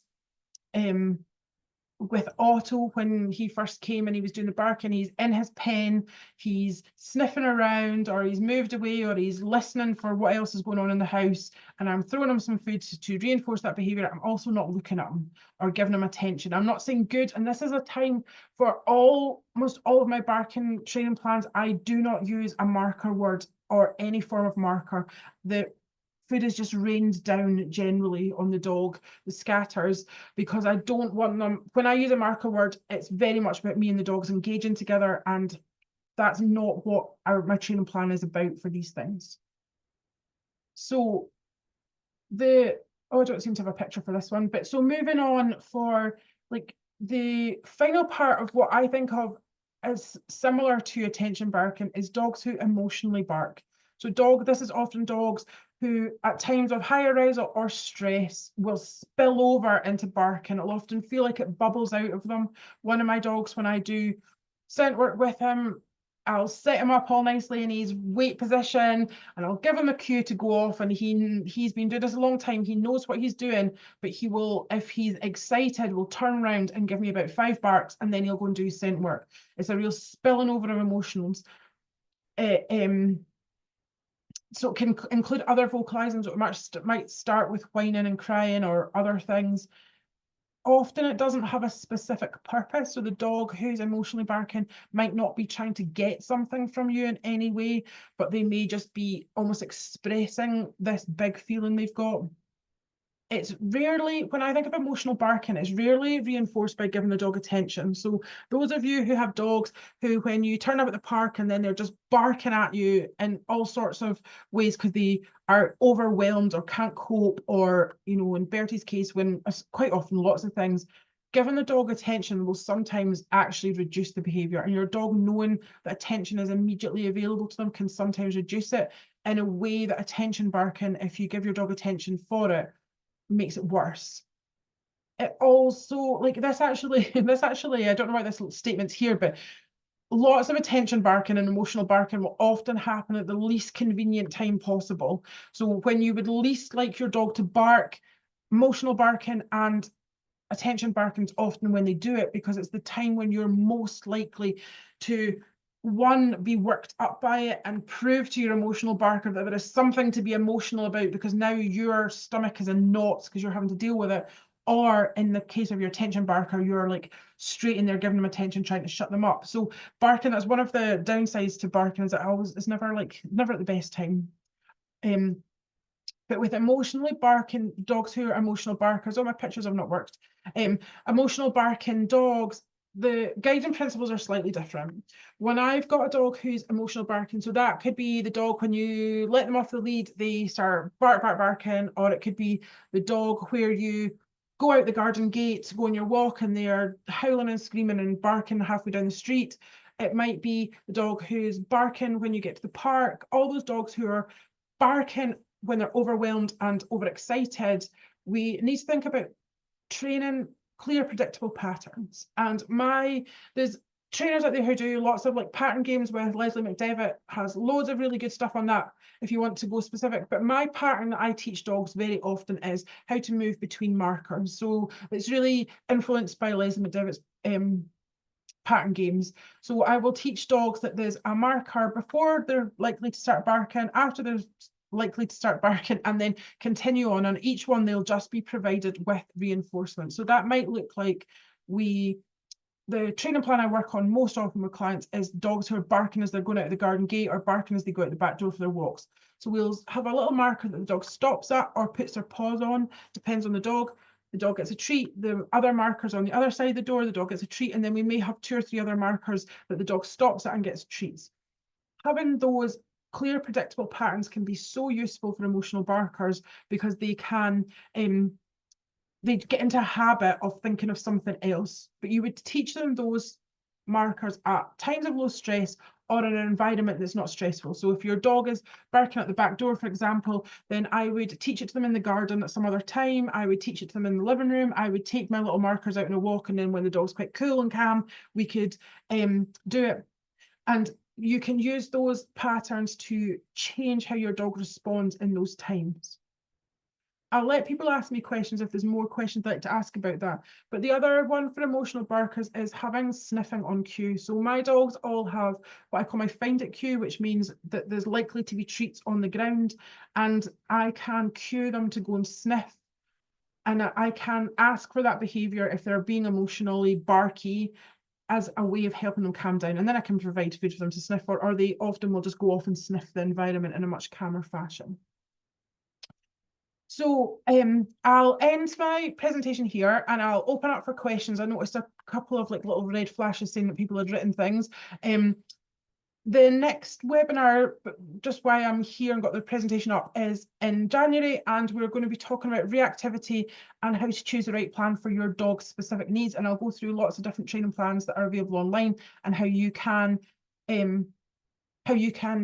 S1: with Otto, when he first came and he was doing the barking, he's in his pen, he's sniffing around, or he's moved away, or he's listening for what else is going on in the house, and I'm throwing him some food to reinforce that behavior. I'm also not looking at him or giving him attention. I'm not saying good, and this is a time for almost all of my barking training plans, I do not use a marker word or any form of marker. The food is just rained down generally on the dog, the scatters, because I don't want them, when I use a marker word, it's very much about me and the dogs engaging together, and that's not what my training plan is about for these things. So I don't seem to have a picture for this one, but so moving on for like the final part of what I think of as similar to attention barking is dogs who emotionally bark. So this is often dogs who at times of high arousal or stress will spill over into barking. It'll often feel like it bubbles out of them. One of my dogs, when I do scent work with him, I'll set him up all nicely in his wait position, and I'll give him a cue to go off, and he's been doing this a long time. He knows what he's doing, but he will, if he's excited, will turn around and give me about 5 barks, and then he'll go and do his scent work. It's a real spilling over of emotions. So it can include other vocalizings. It might start with whining and crying or other things. Often it doesn't have a specific purpose. So the dog who's emotionally barking might not be trying to get something from you in any way, but they may just be almost expressing this big feeling they've got. It's rarely, when I think of emotional barking, it's rarely reinforced by giving the dog attention. So those of you who have dogs who, when you turn up at the park and then they're just barking at you in all sorts of ways because they are overwhelmed or can't cope, or, you know, in Bertie's case, when quite often lots of things, giving the dog attention will sometimes actually reduce the behavior. And your dog knowing that attention is immediately available to them can sometimes reduce it in a way that attention barking, if you give your dog attention for it, makes it worse. It also, like this actually, I don't know why this statement's here, but lots of attention barking and emotional barking will often happen at the least convenient time possible. So when you would least like your dog to bark, emotional barking and attention barking is often when they do it, because it's the time when you're most likely to, one, be worked up by it and prove to your emotional barker that there is something to be emotional about, because now your stomach is in knots because you're having to deal with it. Or in the case of your attention barker, you're like straight in there giving them attention, trying to shut them up. So barking, that's one of the downsides to barking, is it's never at the best time. But with emotionally barking dogs who are emotional barkers, all my pictures have not worked. Emotional barking dogs, the guiding principles are slightly different. When I've got a dog who's emotional barking, so that could be the dog when you let them off the lead, they start barking, or it could be the dog where you go out the garden gate, go on your walk, and they're howling and screaming and barking halfway down the street. It might be the dog who's barking when you get to the park. All those dogs who are barking when they're overwhelmed and overexcited, we need to think about training clear, predictable patterns. And there's trainers out there who do lots of like pattern games with Leslie McDevitt, has loads of really good stuff on that if you want to go specific. But my pattern that I teach dogs very often is how to move between markers. So it's really influenced by Leslie McDevitt's pattern games. So I will teach dogs that there's a marker before they're likely to start barking, after they're likely to start barking and then continue on. And each one, they'll just be provided with reinforcement. So that might look like the training plan I work on most often with clients is dogs who are barking as they're going out of the garden gate or barking as they go out the back door for their walks. So we'll have a little marker that the dog stops at or puts their paws on, depends on the dog. The dog gets a treat. The other markers on the other side of the door, the dog gets a treat, and then we may have 2 or 3 other markers that the dog stops at and gets treats. Having those clear, predictable patterns can be so useful for emotional barkers because they can they get into a habit of thinking of something else. But you would teach them those markers at times of low stress or in an environment that's not stressful. So if your dog is barking at the back door, for example, then I would teach it to them in the garden at some other time. I would teach it to them in the living room. I would take my little markers out on a walk, and then when the dog's quite cool and calm, we could do it. And you can use those patterns to change how your dog responds in those times. I'll let people ask me questions if there's more questions I'd like to ask about that. But the other one for emotional barkers is having sniffing on cue. So my dogs all have what I call my find it cue, which means that there's likely to be treats on the ground, and I can cue them to go and sniff. And I can ask for that behavior if they're being emotionally barky as a way of helping them calm down. And then I can provide food for them to sniff, or they often will just go off and sniff the environment in a much calmer fashion. So I'll end my presentation here and I'll open up for questions. I noticed a couple of like little red flashes saying that people had written things. The next webinar, just why I'm here and got the presentation up, is in January, and we're going to be talking about reactivity and how to choose the right plan for your dog's specific needs. And I'll go through lots of different training plans that are available online and how you can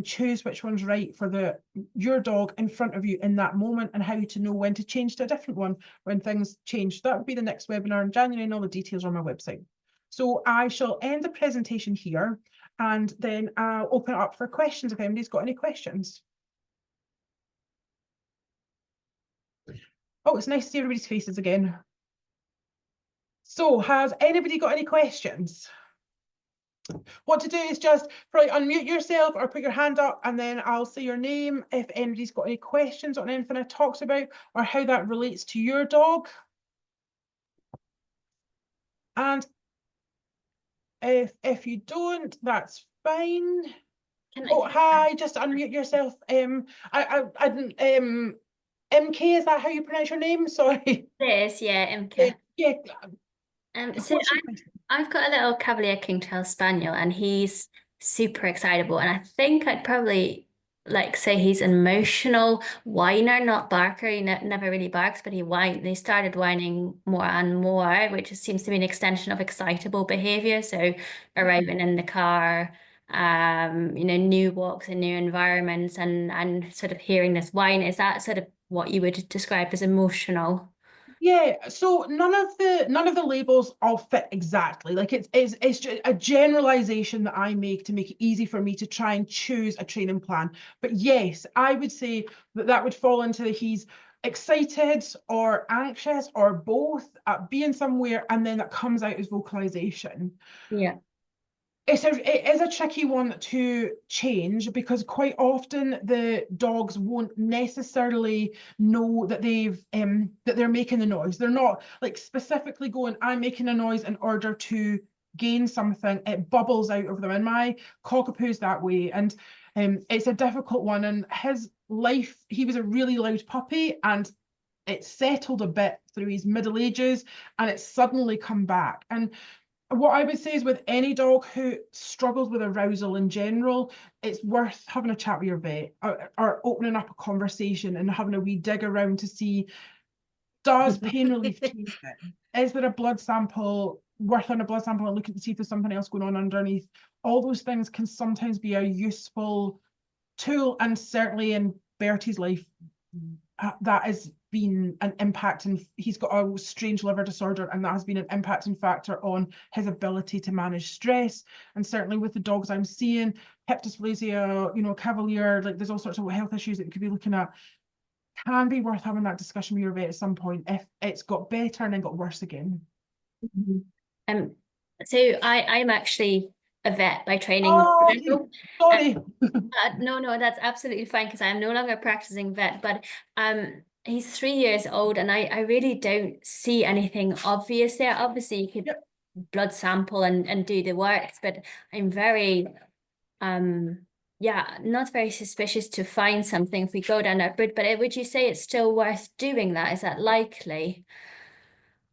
S1: choose which one's right for your dog in front of you in that moment, and how to know when to change to a different one when things change. That would be the next webinar in January, and all the details are on my website. So I shall end the presentation here, and then I'll open it up for questions if anybody's got any questions. Oh, it's nice to see everybody's faces again. So has anybody got any questions? What to do is just probably unmute yourself or put your hand up, and then I'll say your name if anybody's got any questions on anything I talked about or how that relates to your dog. And if you don't, that's fine. Hi, just unmute yourself. MK, is that how you pronounce your name? Sorry.
S2: It is, yeah, MK.
S1: Yeah.
S2: So I've got a little Cavalier Kingtail Spaniel, and he's super excitable. And I think I'd probably like say he's an emotional whiner, not barker. He never really barks, but he started whining more and more, which seems to be an extension of excitable behavior. So arriving in the car, new walks and new environments, and sort of hearing this whine. Is that sort of what you would describe as emotional?
S1: Yeah, so none of the labels all fit exactly. Like it's just a generalization that I make to make it easy for me to try and choose a training plan. But yes, I would say that would fall into he's excited or anxious or both at being somewhere, and then that comes out as vocalization.
S2: Yeah.
S1: It is a tricky one to change, because quite often the dogs won't necessarily know that they're making the noise. They're not like specifically going, I'm making a noise in order to gain something. It bubbles out of them, and my cockapoo's that way, and it's a difficult one. And his life, he was a really loud puppy, and it settled a bit through his middle ages, and it's suddenly come back. And what I would say is, with any dog who struggles with arousal in general, it's worth having a chat with your vet, or opening up a conversation and having a wee dig around to see, does pain relief change it? Is there a blood sample, worth on a blood sample and looking to see if there's something else going on underneath? All those things can sometimes be a useful tool, and certainly in Bertie's life, that has been an impact, and he's got a strange liver disorder, and that has been an impacting factor on his ability to manage stress. And certainly with the dogs I'm seeing, hip dysplasia, Cavalier, like there's all sorts of health issues that you could be looking at. Can be worth having that discussion with your vet at some point if it's got better and then got worse again.
S2: So I'm actually a vet by training
S1: Oh,
S2: professional.
S1: sorry.
S2: No, no, that's absolutely fine because I'm no longer practicing vet, but he's 3 years old and I really don't see anything obvious there. Obviously, you could
S1: Yep.
S2: blood sample and do the works, but I'm very yeah, not very suspicious to find something if we go down that route. But would you say it's still worth doing that? Is that likely?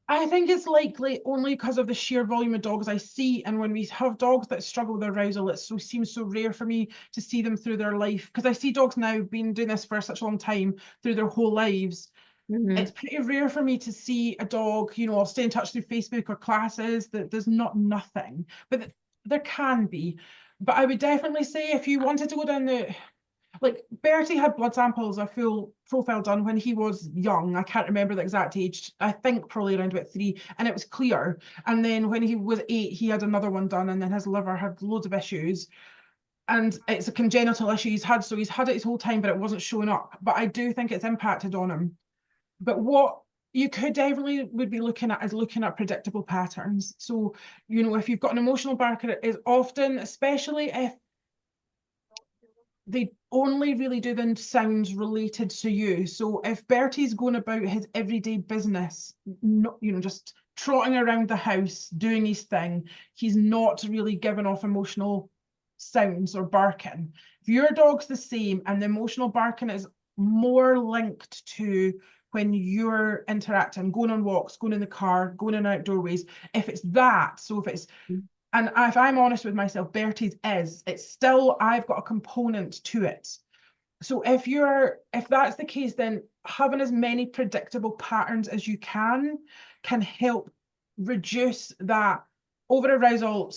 S1: I think it's likely only because of the sheer volume of dogs I see. And when we have dogs that struggle with arousal, it seems so rare for me to see them through their life. Because I see dogs now been doing this for such a long time through their whole lives. It's pretty rare for me to see a dog, I'll stay in touch through Facebook or classes that there's nothing. But there can be. But I would definitely say if you wanted to go down like Bertie had blood samples, a full profile done when he was young. I can't remember the exact age. I think probably around about 3, and it was clear. And then when he was 8, he had another one done, and then his liver had loads of issues. And it's a congenital issue he's had, so he's had it his whole time, but it wasn't showing up. But I do think it's impacted on him. But what you could definitely would be looking at is looking at predictable patterns. So, if you've got an emotional barker, it is often, especially if they only really do the sounds related to you. So if Bertie's going about his everyday business, not, just trotting around the house, doing his thing, he's not really giving off emotional sounds or barking. If your dog's the same and the emotional barking is more linked to when you're interacting, going on walks, going in the car, going in outdoor ways, if it's that, so if it's and if I'm honest with myself, Bertie's it's still, I've got a component to it. So if that's the case, then having as many predictable patterns as you can help reduce that over arousal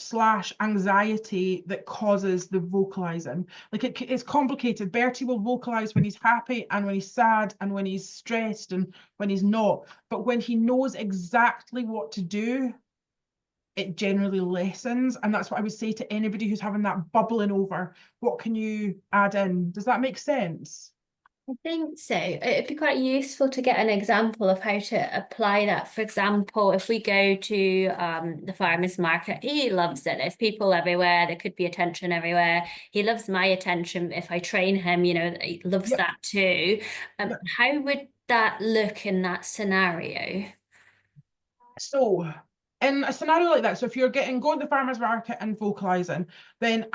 S1: / anxiety that causes the vocalizing. Like it's complicated. Bertie will vocalize when he's happy and when he's sad and when he's stressed and when he's not. But when he knows exactly what to do, it generally lessens. And that's what I would say to anybody who's having that bubbling over. What can you add in? Does that make sense?
S2: I think so. It'd be quite useful to get an example of how to apply that. For example, if we go to the farmer's market, he loves it. There's people everywhere. There could be attention everywhere. He loves my attention. If I train him, he loves
S1: Yep.
S2: that too.
S1: Yep.
S2: How would that look in that scenario?
S1: So in a scenario like that, so if you're going to the farmer's market and vocalizing, then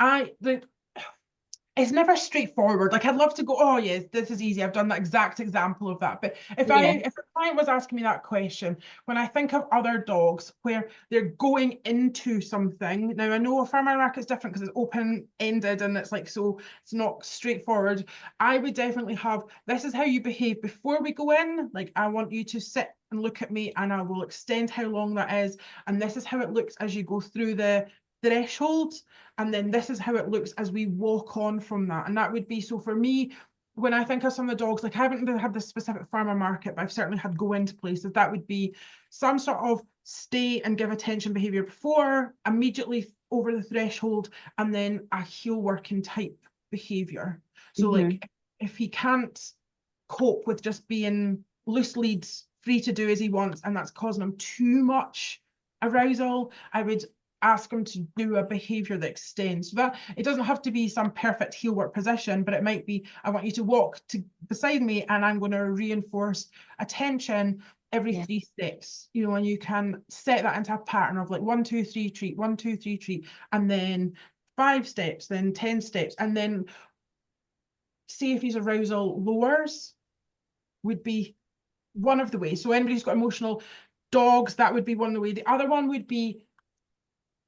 S1: it's never straightforward. Like I'd love to go, oh yes, this is easy. I've done that exact example of that. But if
S2: Yeah.
S1: a client was asking me that question, when I think of other dogs where they're going into something, now I know a farmer market's different because it's open-ended and it's like, so it's not straightforward. I would definitely have, this is how you behave before we go in. Like I want you to sit and look at me and I will extend how long that is. And this is how it looks as you go through the threshold, and then this is how it looks as we walk on from that. And that would be, so for me, when I think of some of the dogs, like I haven't had the specific farmer market, but I've certainly had go into places, that would be some sort of stay and give attention behavior before, immediately over the threshold, and then a heel working type behavior. So like if he can't cope with just being loose leads, free to do as he wants, and that's causing him too much arousal, I would ask them to do a behavior that extends. So that it doesn't have to be some perfect heel work position, but it might be, I want you to walk beside me and I'm going to reinforce attention every 3 steps, and you can set that into a pattern of like 1, 2, 3 treat, 1, 2, 3 treat, and then 5 steps, then 10 steps, and then see if his arousal lowers would be one of the ways. So anybody who's got emotional dogs, that would be one of the ways. The other one would be,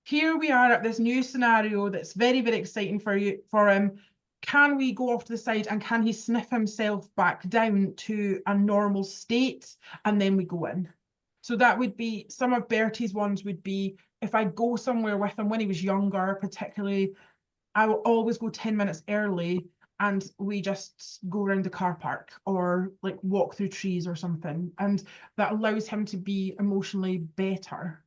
S1: here we are at this new scenario that's very, very exciting for him. Can we go off to the side and can he sniff himself back down to a normal state? And then we go in. So that would be, some of Bertie's ones would be, if I go somewhere with him when he was younger, particularly, I will always go 10 minutes early and we just go around the car park or like walk through trees or something. And that allows him to be emotionally better.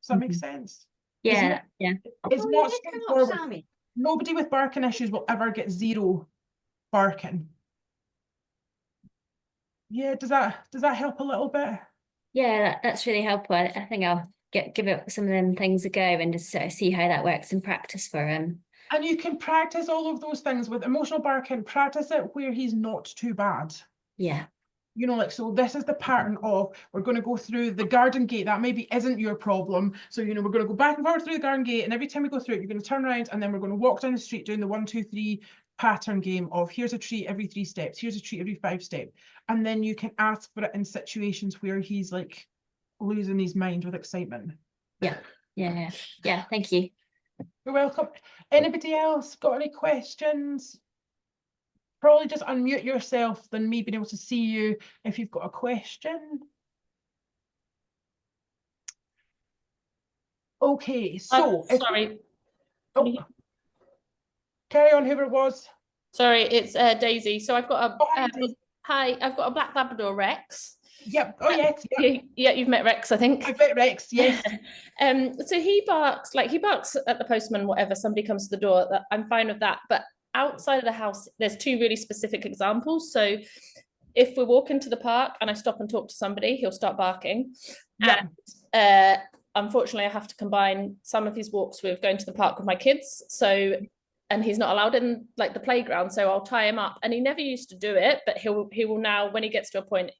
S1: Does that make sense?
S2: Yeah.
S1: It's not straightforward. Nobody with barking issues will ever get 0 barking. Yeah, does that help a little bit?
S2: Yeah, that's really helpful. I think I'll give it some of them things a go and just sort of see how that works in practice for him.
S1: And you can practice all of those things with emotional barking, practice it where he's not too bad.
S2: Yeah.
S1: You know, like, so this is the pattern of, we're going to go through the garden gate. That maybe isn't your problem. So, you know, we're going to go back and forth through the garden gate. And every time we go through it, you're going to turn around and then we're going to walk down the street doing the 1, 2, 3 pattern game of here's a treat every 3 steps. Here's a treat every 5 steps. And then you can ask for it in situations where he's like losing his mind with excitement.
S2: Yeah. Yeah. Yeah. Thank you.
S1: You're welcome. Anybody else got any questions? Probably just unmute yourself, then me being able to see you if you've got a question. Okay, so
S3: sorry.
S1: Carry on, whoever it was.
S3: Sorry, it's Daisy. So I've got a
S1: hi,
S3: I've got a black Labrador Rex.
S1: Yep. Oh yes. Yep.
S3: Yeah, you've met Rex, I think.
S1: I've met Rex. Yes.
S3: So he barks at the postman, whatever. Somebody comes to the door. I'm fine with that. But outside of the house, there's 2 really specific examples. So if we walk into the park and I stop and talk to somebody, he'll start barking.
S1: Yeah.
S3: And unfortunately, I have to combine some of his walks with going to the park with my kids. So, and he's not allowed in like the playground. So I'll tie him up. And he never used to do it, but he will now, when he gets to a point,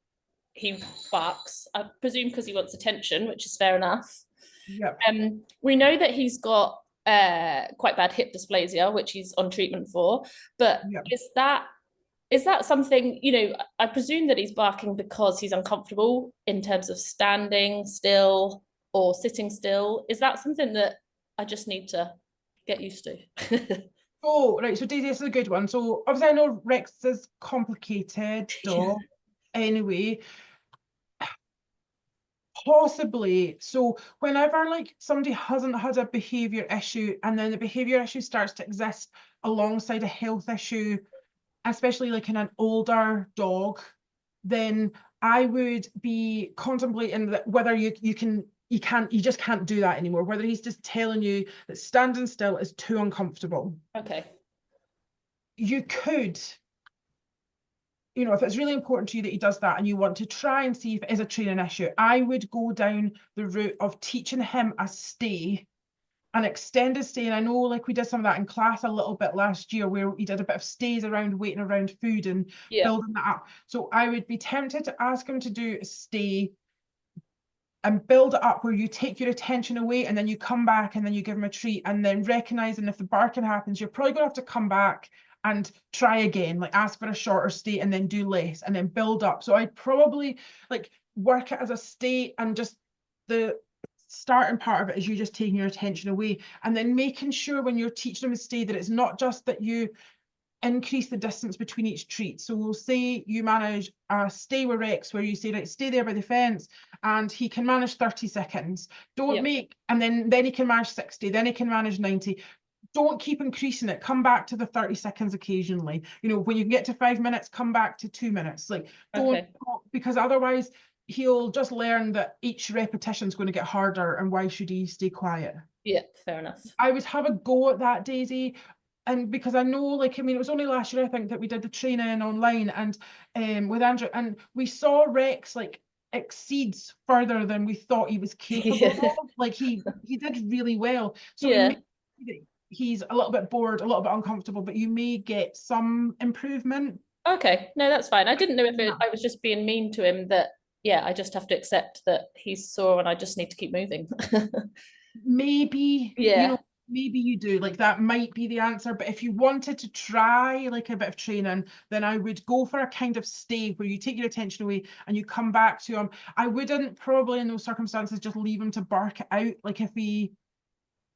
S3: he barks, I presume because he wants attention, which is fair enough.
S1: Yep.
S3: We know that he's got quite bad hip dysplasia, which he's on treatment for. But
S1: yep.
S3: Is that something, you know, I presume that he's barking because he's uncomfortable in terms of standing still or sitting still. Is that something that I just need to get used to?
S1: Oh, right. So Daisy, this is a good one. So obviously I know Rex is complicated dog. Anyway, possibly. So whenever like somebody hasn't had a behavior issue and then the behavior issue starts to exist alongside a health issue, especially like in an older dog, then I would be contemplating that whether you just can't do that anymore, whether he's just telling you that standing still is too uncomfortable.
S3: Okay.
S1: You could, you know, if it's really important to you that he does that and you want to try and see if it is a training issue, I would go down the route of teaching him a stay, an extended stay. And I know like we did some of that in class a little bit last year where he did a bit of stays around waiting around food and building that up. So I would be tempted to ask him to do a stay and build it up where you take your attention away and then you come back and then you give him a treat, and then recognizing if the barking happens, you're probably going to have to come back and try again, like ask for a shorter stay and then do less and then build up. So I'd probably like work it as a stay, and just the starting part of it is you just taking your attention away and then making sure when you're teaching them a stay that it's not just that you increase the distance between each treat. So we'll say you manage a stay with Rex where you say, right, stay there by the fence, and he can manage 30 seconds. Don't make, and then he can manage 60, then he can manage 90. Don't keep increasing it. Come back to the 30 seconds occasionally. You know, when you get to 5 minutes, come back to 2 minutes. Like, don't, because otherwise he'll just learn that each repetition is going to get harder, and why should he stay quiet?
S3: Yeah, fair enough.
S1: I would have a go at that, Daisy. And because I know, like, I mean, it was only last year, I think, that we did the training online and with Andrew, and we saw Rex like exceeds further than we thought he was capable of. Like he did really well. So he's a little bit bored, a little bit uncomfortable, but you may get some improvement.
S3: Okay, no, that's fine. I didn't know if I was just being mean to him, that I just have to accept that he's sore and I just need to keep moving.
S1: Maybe, you know, maybe you do, like that might be the answer. But if you wanted to try like a bit of training, then I would go for a kind of stay where you take your attention away and you come back to him. I wouldn't probably in those circumstances just leave him to bark it out. Like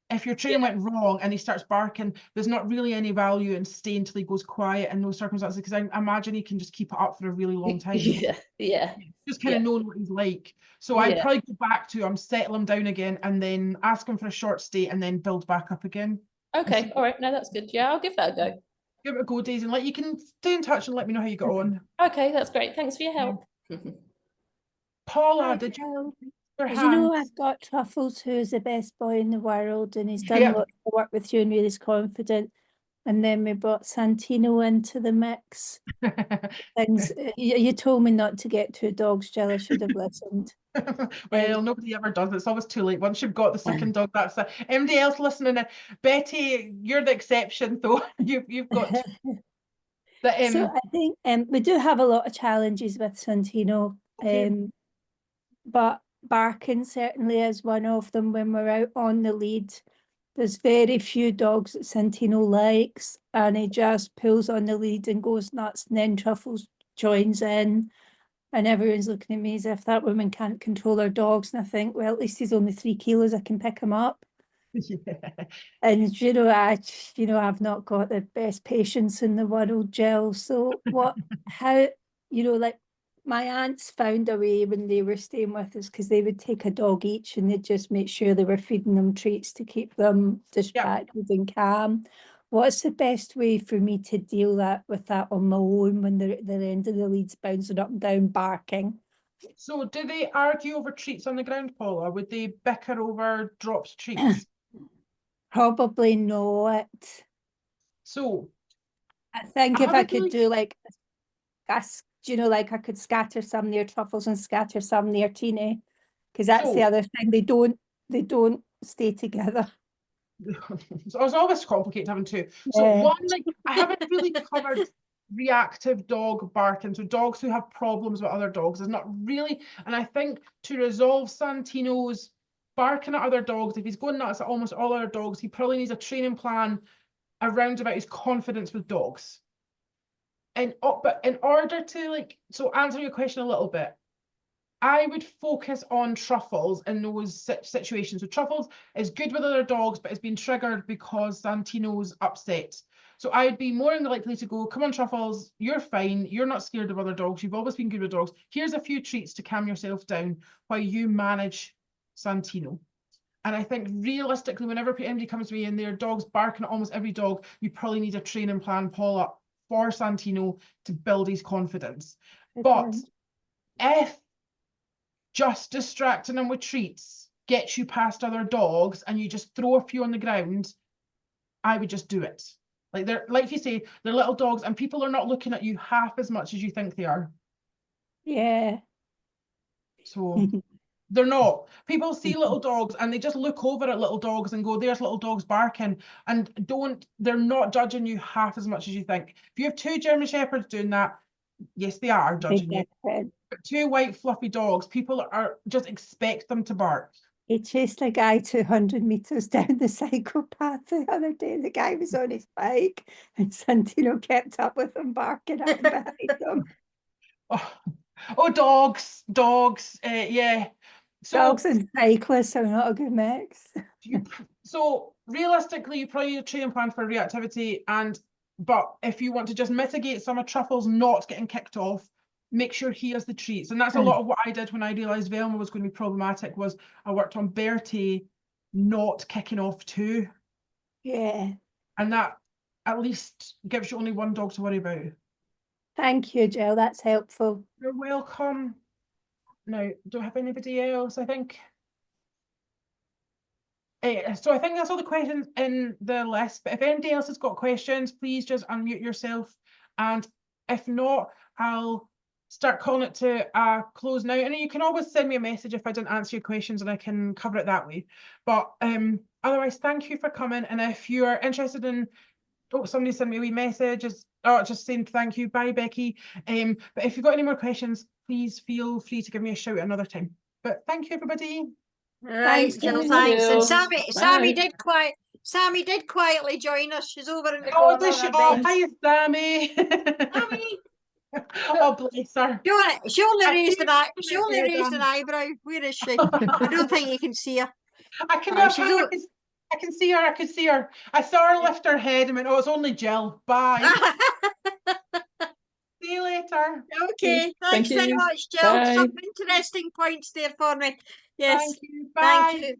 S1: if your training went wrong and he starts barking, there's not really any value in staying until he goes quiet in those circumstances, because I imagine he can just keep it up for a really long time. Just kind of knowing what he's like. So I'd probably go back to him, settle him down again, and then ask him for a short stay and then build back up again.
S3: Okay, all right, no, that's good. Yeah, I'll give that a go.
S1: Give it a go, Daisy, and like you can stay in touch and let me know how you get on.
S3: Okay, that's great. Thanks for your help.
S1: Paula, did you?
S4: As you know, I've got Truffles, who's the best boy in the world, and he's done lots of work with you and really is confident. and then we brought Santino into the mix. Things you told me not to get 2 dogs, Jill. I should have listened.
S1: Well, nobody ever does. It's always too late. Once you've got the second dog, that's it. Anybody else listening? Betty, you're the exception, though. You've got the
S4: So I think we do have a lot of challenges with Santino,
S1: Okay.
S4: but barking certainly is one of them when we're out on the lead. There's very few dogs that Santino likes, and he just pulls on the lead and goes nuts, and then Truffles joins in, and everyone's looking at me as if that woman can't control her dogs, and I think, well, at least he's only 3 kilos, I can pick him up.
S1: Yeah.
S4: And I've not got the best patience in the world, Jill. So how, like my aunts found a way when they were staying with us, because they would take a dog each and they'd just make sure they were feeding them treats to keep them distracted and calm. What's the best way for me to deal with that on my own when they're at the end of the leads bouncing up and down barking?
S1: So do they argue over treats on the ground, Paula? Would they bicker over dropped treats?
S4: Probably not.
S1: So
S4: I think
S1: I
S4: if I
S1: haven't
S4: could
S1: really-
S4: do like like I could scatter some near Truffles and scatter some near Teeny, because that's the
S1: So-
S4: other thing. They don't stay together.
S1: So it's always complicated having two. So
S4: Yeah.
S1: one, like I haven't really covered reactive dog barking. So dogs who have problems with other dogs is not really. And I think to resolve Santino's barking at other dogs, if he's going nuts at almost all other dogs, he probably needs a training plan around about his confidence with dogs. And but in order to so answer your question a little bit, I would focus on Truffles in those situations. So Truffles is good with other dogs, but it's been triggered because Santino's upset. So I'd be more likely to go, come on, Truffles, you're fine. You're not scared of other dogs. You've always been good with dogs. Here's a few treats to calm yourself down while you manage Santino. And I think realistically, whenever anybody comes to me and their dog's barking at almost every dog, you probably need a training plan, Paula, for Santino to build his confidence. But if just distracting them with treats gets you past other dogs and you just throw a few on the ground, I would just do it. Like you say, they're little dogs and people are not looking at you half as much as you think they are.
S4: Yeah.
S1: So they're not. People see little dogs and they just look over at little dogs and go, there's little dogs barking, and they're not judging you half as much as you think. If you have 2 German Shepherds doing that, yes, they are judging you. But 2 white fluffy dogs, people are just expect them to bark.
S4: He chased a guy 200 meters down the psychopath the other day. The guy was on his bike and Santino kept up with him, barking at him behind him.
S1: Oh, dogs, yeah. So
S4: dogs and cyclists are not a good mix.
S1: So realistically, you probably need a training plan for reactivity, but if you want to just mitigate some of Truffles not getting kicked off, make sure he has the treats. And that's a lot of what I did when I realised Velma was going to be problematic, was I worked on Bertie not kicking off too.
S4: Yeah.
S1: And that at least gives you only one dog to worry about.
S4: Thank you, Jill. That's helpful.
S1: You're welcome. Now, do I have anybody else? I think. So I think that's all the questions in the list, but if anybody else has got questions, please just unmute yourself. And if not, I'll start calling it to a close now. And you can always send me a message if I didn't answer your questions and I can cover it that way. But otherwise, thank you for coming. And if you are interested in, somebody sent me a wee message, just saying thank you, bye Becky. But if you've got any more questions, please feel free to give me a shout another time. But thank you, everybody.
S5: Right, Jill, thanks. And Sammy did quietly join us. She's over in the corner.
S1: Hi, Sammy.
S5: Sammy.
S1: Oh, bless her.
S5: She only raised an eyebrow. Where is she? I don't think you can see her.
S1: I can see her. I could see her. I saw her lift her head and went, oh, it's only Jill. Bye. See you later.
S5: Okay, thanks very much, Jill.
S3: Bye.
S5: Some interesting points there for me. Yes.
S1: Thank you. Bye.
S5: Thank you.